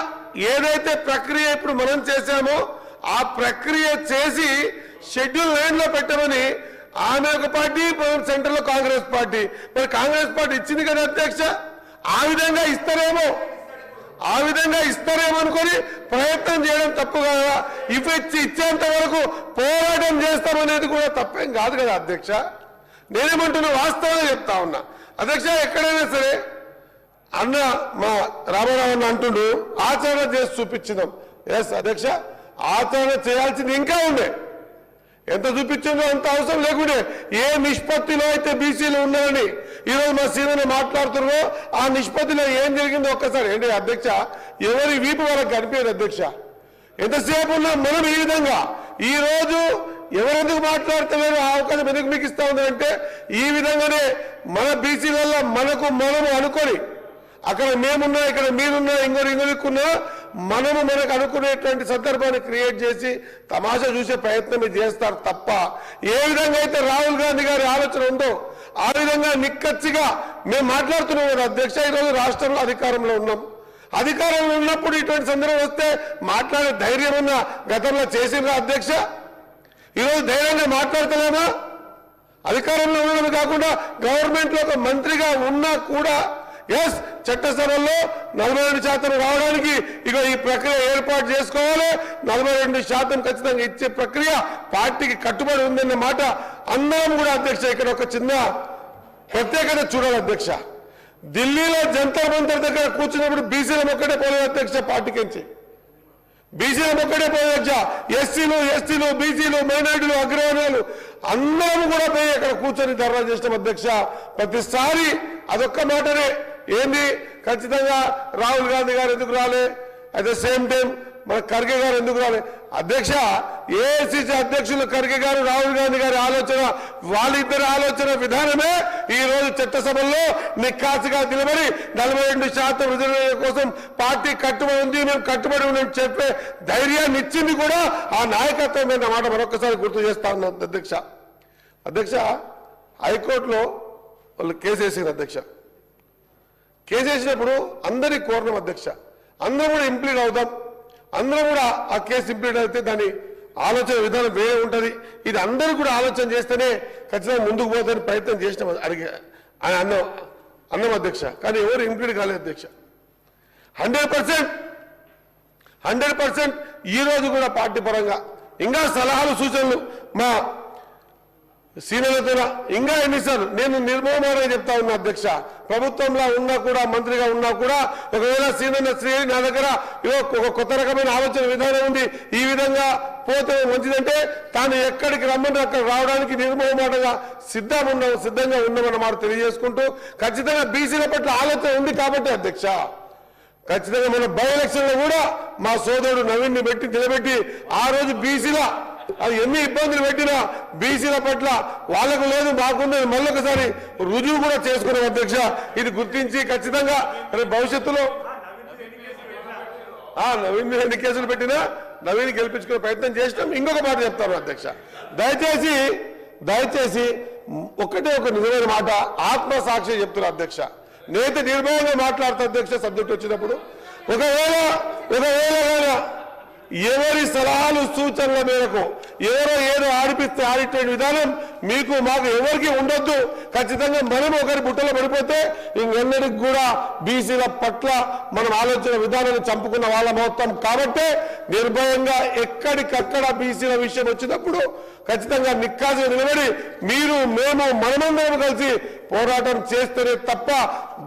ఏదైతే ప్రక్రియ ఇప్పుడు మనం చేశామో ఆ ప్రక్రియ చేసి షెడ్యూల్ 9 లో పెట్టమని ఆమె ఒక పార్టీ, సెంట్రల్ లో కాంగ్రెస్ పార్టీ. మరి కాంగ్రెస్ పార్టీ ఇచ్చింది కదా అధ్యక్ష. ఆ విధంగా ఇస్తారేమో అనుకొని ప్రయత్నం చేయడం తప్పు కదా. ఇచ్చేంత వరకు పోరాటం చేస్తామనేది కూడా తప్పేం కాదు కదా అధ్యక్ష. నేనేమంటున్నా, వాస్తవంగా చెప్తా ఉన్నా అధ్యక్ష. ఎక్కడైనా సరే అన్న మా రామారావు అన్న అంటుండు ఆచరణ చేసి చూపించినాం. ఎస్ అధ్యక్ష, ఆచరణ చేయాల్సింది ఇంకా ఉండే. ఎంత చూపించిందో అంత అవసరం లేకుండే. ఏ నిష్పత్తిలో అయితే బీసీలు ఉన్నారని ఈరోజు మా సీనియర్ మాట్లాడుతున్నారో ఆ నిష్పత్తిలో ఏం జరిగిందో ఒక్కసారి ఏంటి అధ్యక్ష, ఎవరి వీపు వాళ్ళకి కనిపించదు అధ్యక్ష. ఎంతసేపు ఉన్నా మనం ఈ విధంగా ఈ రోజు ఎవరెందుకు మాట్లాడతలేరు, ఆ అవకాశం ఎందుకు మీకు ఇస్తా ఉందంటే ఈ విధంగానే మన బీసీలలో మనము అనుకొని అక్కడ మేమున్నా, ఇక్కడ మీరున్నా, ఇంకొకరున్నా మనకు అనుకునేటువంటి సందర్భాన్ని క్రియేట్ చేసి తమాషా చూసే ప్రయత్నం చేస్తారు తప్ప ఏ విధంగా అయితే రాహుల్ గాంధీ గారి ఆలోచన ఉందో ఆ విధంగా నిక్కచ్చిగా మేము మాట్లాడుతున్నాం కదా అధ్యక్ష. ఈరోజు రాష్ట్రంలో అధికారంలో ఉన్నాం. అధికారంలో ఉన్నప్పుడు ఇటువంటి సందర్భం వస్తే మాట్లాడే ధైర్యం ఉన్న గతంలో చేసిండ్రా అధ్యక్ష? ఈరోజు ధైర్యంగా మాట్లాడతలేమా? అధికారంలో ఉండడం కాకుండా గవర్నమెంట్ లో ఒక మంత్రిగా ఉన్నా కూడా ఎస్ చట్టసభల్లో 42% రావడానికి ఇక ఈ ప్రక్రియ ఏర్పాటు చేసుకోవాలి. 42% ఖచ్చితంగా ఇచ్చే ప్రక్రియ పార్టీకి కట్టుబడి ఉందన్న మాట అందరం కూడా అధ్యక్ష ఇక్కడ ఒక చిన్న ప్రత్యేకత చూడాలి అధ్యక్ష. ఢిల్లీలో జంతర్ మంతర్ దగ్గర కూర్చున్నప్పుడు బీసీలం ఒక్కటే పోలేదు అధ్యక్ష, పార్టీకించి బీసీలం ఒక్కటే పోయొచ్చ. ఎస్సీలు బీసీలు మైనార్టీలు అగ్రవర్ణాలు అందరం కూడా పోయి అక్కడ కూర్చొని ధర్నా చేసిన అధ్యక్ష. ప్రతిసారి అదొక్క మాటనే ఏంది, ఖచ్చితంగా రాహుల్ గాంధీ గారు ఎందుకు రాలే, అట్ ద సేమ్ టైం మన ఖర్గే గారు ఎందుకు రాలే అధ్యక్ష? ఏఐసిసి అధ్యక్షులు ఖర్గే గారు, రాహుల్ గాంధీ గారి ఆలోచన, వాళ్ళిద్దరి ఆలోచన విధానమే ఈ రోజు చట్టసభల్లో నిక్కాసుగా నిలబడి 42% రిజర్వేషన్ కోసం పార్టీ కట్టుబడి ఉంది, మేము కట్టుబడి ఉందని చెప్పే ధైర్యాన్ని ఇచ్చింది కూడా ఆ నాయకత్వం అన్న మాట మరొకసారి గుర్తు చేస్తా ఉన్నాం అధ్యక్ష. అధ్యక్ష, హైకోర్టులో వాళ్ళు కేసు వేసారు అధ్యక్ష. కేసు వేసినప్పుడు అందరినీ కోరినాం అధ్యక్ష, అందరం కూడా ఇంప్లీడ్ అవుదాం, అందరం కూడా ఆ కేసు ఇంప్లీడ్ అయితే దాని ఆలోచన విధానం వేరే ఉంటుంది, ఇది అందరూ కూడా ఆలోచన చేస్తేనే ఖచ్చితంగా ముందుకు పోతాని ప్రయత్నం చేసినాం అన్నం అధ్యక్ష. కానీ ఎవరు ఇంప్లీడ్ కాలేదు అధ్యక్ష. 100% ఈ రోజు కూడా పార్టీ పరంగా ఇంకా సలహాలు సూచనలు మా సీనియర్లతో ఇంకా ఎన్నిసార్లు నేను నిర్మోహమానంగా చెప్తా ఉన్నా అధ్యక్ష. ప్రభుత్వంలో ఉన్నా కూడా, మంత్రిగా ఉన్నా కూడా ఒకవేళ సీనియర్ శ్రీ నా దగ్గర ఒక కొత్త రకమైన ఆలోచన విధానం ఉంది, ఈ విధంగా పోతే మంచిదంటే తాను ఎక్కడికి రమ్మని అక్కడ రావడానికి నిర్మోహమాటంగా సిద్ధంగా ఉన్నామన్న మాట తెలియజేసుకుంటూ, ఖచ్చితంగా బీసీల పట్ల ఆలోచన ఉంది కాబట్టి అధ్యక్ష ఖచ్చితంగా మన బై ఎలక్షన్ లో కూడా మా సోదరుడు నవీన్ ని నిలబెట్టి ఆ రోజు బీసీల అది ఎన్ని ఇబ్బందులు పెట్టినా బీసీల పట్ల వాళ్లకు లేదు మాకున్నది మళ్ళొకసారి రుజువు కూడా చేసుకున్నాం అధ్యక్ష. ఇది గుర్తించి ఖచ్చితంగా భవిష్యత్తులో నవీన్ ఎన్ని కేసులు పెట్టినా నవీన్ గెలిపించుకునే ప్రయత్నం చేసినాం. ఇంకొక మాట చెప్తాను అధ్యక్ష, దయచేసి ఒకటే ఒక నిజమైన మాట ఆత్మసాక్షి చెప్తున్నా అధ్యక్ష. నేత నిర్భయంగా మాట్లాడుతా అధ్యక్ష, సబ్జెక్ట్ వచ్చినప్పుడు ఒకవేళ ఎవరి సలహాలు సూచనల మేరకు ఎవరో ఏదో ఆడిపిస్తే ఆడితే విధానం మీకు మాకు ఎవరికి ఉండొద్దు. ఖచ్చితంగా మనం ఒకరి బుట్టలో పడిపోతే ఇంకెన్నటికి కూడా బీసీల పట్ల మనం ఆలోచన విధానాన్ని చంపుకున్న వాళ్ళ మొత్తం. కాబట్టి నిర్భయంగా ఎక్కడికక్కడ బీసీల విషయం వచ్చినప్పుడు ఖచ్చితంగా నిక్కాసుగా నిలబడి మీరు మేము మనమందరం కలిసి పోరాటం చేస్తేనే తప్ప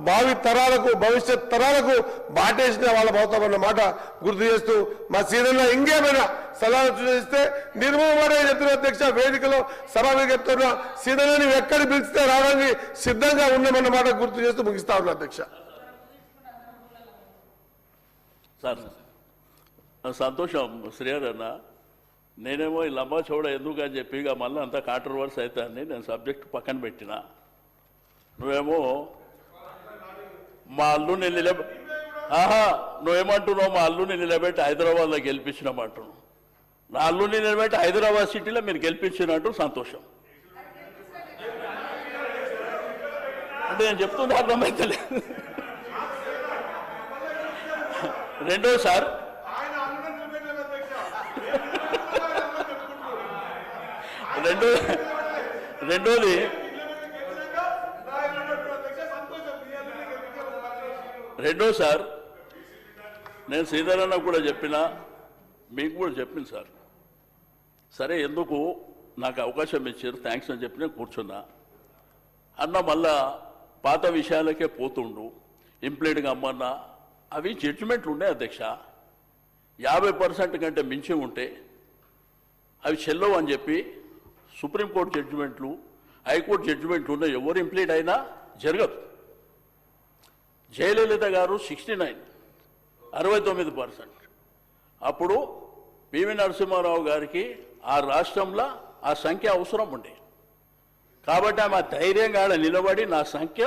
భావి తరాలకు భవిష్యత్ తరాలకు బాటేసిన వాళ్ళ అవుతామన్న మాట గుర్తు చేస్తూ మా సీనియర్లో ఇంకేమైనా సలహాలు సూచిస్తే నిర్మూలనే చెప్తున్న అధ్యక్ష వేదికలో సభగా చెప్తున్నా సీనియర్ని ఎక్కడ పిలిస్తే రావడానికి సిద్ధంగా ఉన్నామన్న మాట గుర్తు చేస్తూ ముగిస్తా ఉన్నా అధ్యక్ష. సార్ సంతోషం శ్రీహరి అన్న, నేనేమో ఈ లంబా చౌడ ఎందుకు అని చెప్పి ఇక మళ్ళీ అంతా కాంట్రవర్సీ అవుతాయని నేను సబ్జెక్ట్ పక్కన పెట్టిన. నువ్వేమో మా అల్లుని నువ్వేమంటున్నావు మా అల్లుని నిలబెట్టి హైదరాబాద్లో గెలిపించినామంటున్నావు. నా అల్లుని నిలబెట్టి హైదరాబాద్ సిటీలో మీరు గెలిపించినట్టు సంతోషం. అంటే నేను చెప్తుంది అర్థమైతే రెండోసారి రెండోది సార్ నేను శ్రీధరన్న కూడా చెప్పినా మీకు కూడా చెప్పింది సార్. సరే ఎందుకు నాకు అవకాశం ఇచ్చారు థ్యాంక్స్ అని చెప్పి నేను కూర్చున్నా అన్న. మళ్ళా పాత విషయాలకే పోతుండు ఇంప్లీట్గా అమ్మన్నా అవి జడ్జిమెంట్లు ఉన్నాయి అధ్యక్ష. 50% కంటే మించి ఉంటే అవి చెల్లవు అని చెప్పి సుప్రీంకోర్టు జడ్జిమెంట్లు హైకోర్టు జడ్జిమెంట్లు ఉన్నాయి. ఎవరు ఇంప్లీట్ అయినా జరగదు. జయలలిత గారు 69% అప్పుడు పివి నరసింహారావు గారికి ఆ రాష్ట్రంలో ఆ సంఖ్య అవసరం ఉండే. కాబట్టి ఆమె ధైర్యంగా నిలబడి నా సంఖ్య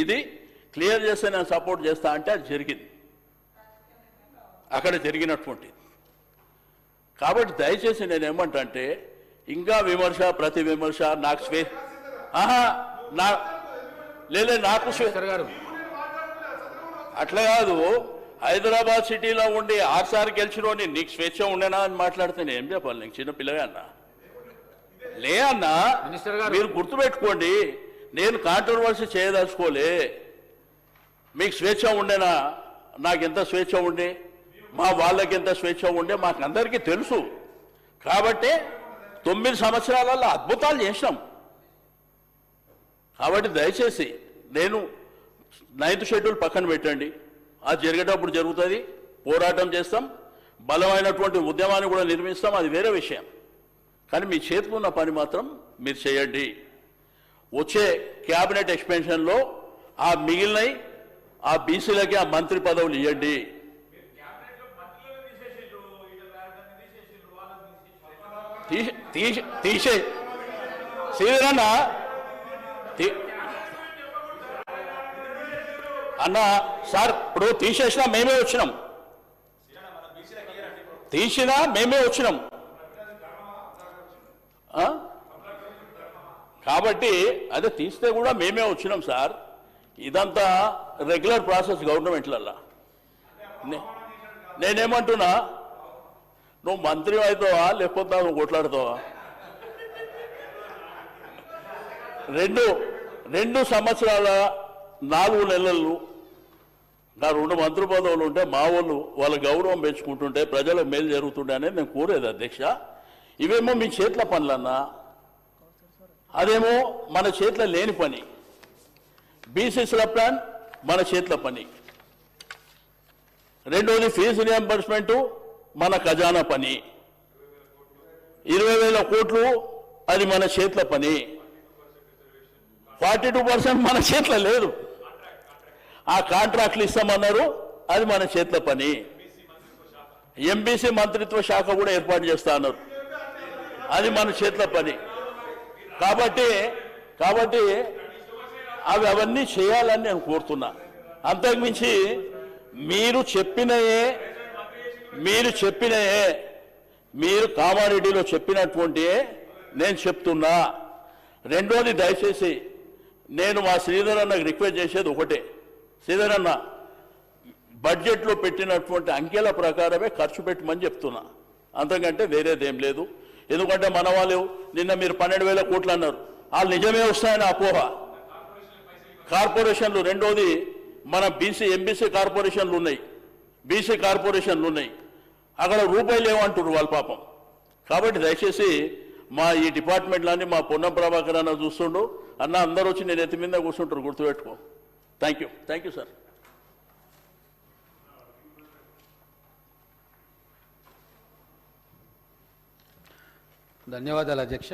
ఇది క్లియర్ చేస్తే నేను సపోర్ట్ చేస్తా అంటే అది జరిగింది, అక్కడ జరిగినటువంటిది. కాబట్టి దయచేసి నేను ఏమంటే ఇంకా విమర్శ ప్రతి విమర్శ నాకు నాకు అట్లా కాదు. హైదరాబాద్ సిటీలో ఉండి 6 సార్లు గెలిచినోని నీకు స్వేచ్ఛ ఉండేనా అని మాట్లాడితే నేను ఏం చెప్పాలి? నీకు చిన్న పిల్లగా అన్నా లే అన్నా. మీరు గుర్తుపెట్టుకోండి, నేను కాంట్రవర్సీ చేయదలుచుకోలే. మీకు స్వేచ్ఛ ఉండేనా? నాకెంత స్వేచ్ఛ ఉండే, మా వాళ్ళకి ఎంత స్వేచ్ఛ ఉండే మాకు అందరికీ తెలుసు. కాబట్టి 9 సంవత్సరాలలో అద్భుతాలు చేసినాం. కాబట్టి దయచేసి నేను 9th షెడ్యూల్ పక్కన పెట్టండి. అది జరిగేటప్పుడు జరుగుతుంది, పోరాటం చేస్తాం, బలమైనటువంటి ఉద్యమాన్ని కూడా నిర్మిస్తాం, అది వేరే విషయం. కానీ మీ చేతిలో ఉన్న పని మాత్రం మీరు చేయండి. వచ్చే క్యాబినెట్ ఎక్స్పెన్షన్లో ఆ మిగిలినవి ఆ బీసీలకి ఆ మంత్రి పదవులు ఇవ్వండి. తీసే శ్రీధరన్న అన్న సార్, ఇప్పుడు తీసేసినా మేమే వచ్చినాం, తీసినా మేమే వచ్చినాం. కాబట్టి అదే తీస్తే కూడా మేమే వచ్చినాం సార్. ఇదంతా రెగ్యులర్ ప్రాసెస్ గవర్నమెంట్లల్లో. నేనేమంటున్నా, నువ్వు మంత్రి అవుతావా లేకపోతే నువ్వు కొట్లాడుతావా? 2 సంవత్సరాల 4 నెలలు నా 2 మంత్రి పదవులు ఉంటే మా వాళ్ళ గౌరవం పెంచుకుంటుంటే ప్రజలకు మేలు జరుగుతుండే అనేది నేను కోరేది అధ్యక్ష. ఇవేమో మీ చేతుల పనులన్నా, అదేమో మన చేతిలో లేని పని. బీసీసీల ప్లాన్ మన చేతిలో పని. రెండోది ఫీజు రియంబర్స్మెంటు మన ఖజానా పని. 20,000 కోట్లు అది మన చేతిలో పని. 42% మన చేతిలో లేదు. ఆ కాంట్రాక్ట్లు ఇస్తామన్నారు, అది మన చేతిలో పని. ఎంబీసీ మంత్రిత్వ శాఖ కూడా ఏర్పాటు చేస్తా అన్నారు, అది మన చేతిలో పని. కాబట్టి అవన్నీ చేయాలని నేను కోరుతున్నా. అంతకుమించి మీరు చెప్పినయే మీరు కామారెడ్డిలో చెప్పినటువంటి నేను చెప్తున్నా. రెండోది, దయచేసి నేను మా శ్రీధర్ అన్నకు రిక్వెస్ట్ చేసేది ఒకటే. శ్రీధర్ అన్న, బడ్జెట్లో పెట్టినటువంటి అంకెల ప్రకారమే ఖర్చు పెట్టమని చెప్తున్నా, అంతకంటే వేరేదేం లేదు. ఎందుకంటే మన వాళ్ళు నిన్న మీరు 12,000 కోట్లు అన్నారు, వాళ్ళు నిజమే వస్తాయని అపోహ. కార్పొరేషన్లు, రెండోది మన ఎంబీసీ కార్పొరేషన్లు ఉన్నాయి, బీసీ కార్పొరేషన్లు ఉన్నాయి, అక్కడ రూపాయలు ఏమంటారు వాళ్ళు పాపం. కాబట్టి దయచేసి మా ఈ డిపార్ట్మెంట్లన్నీ మా పొన్నం ప్రభాకర్ అన్న చూస్తుండు, అన్న అందరూ వచ్చి నేను ఎత్తి మీద కూర్చుంటారు, గుర్తుపెట్టుకో. Thank you sir. ధన్యవాదాలు అధ్యక్ష.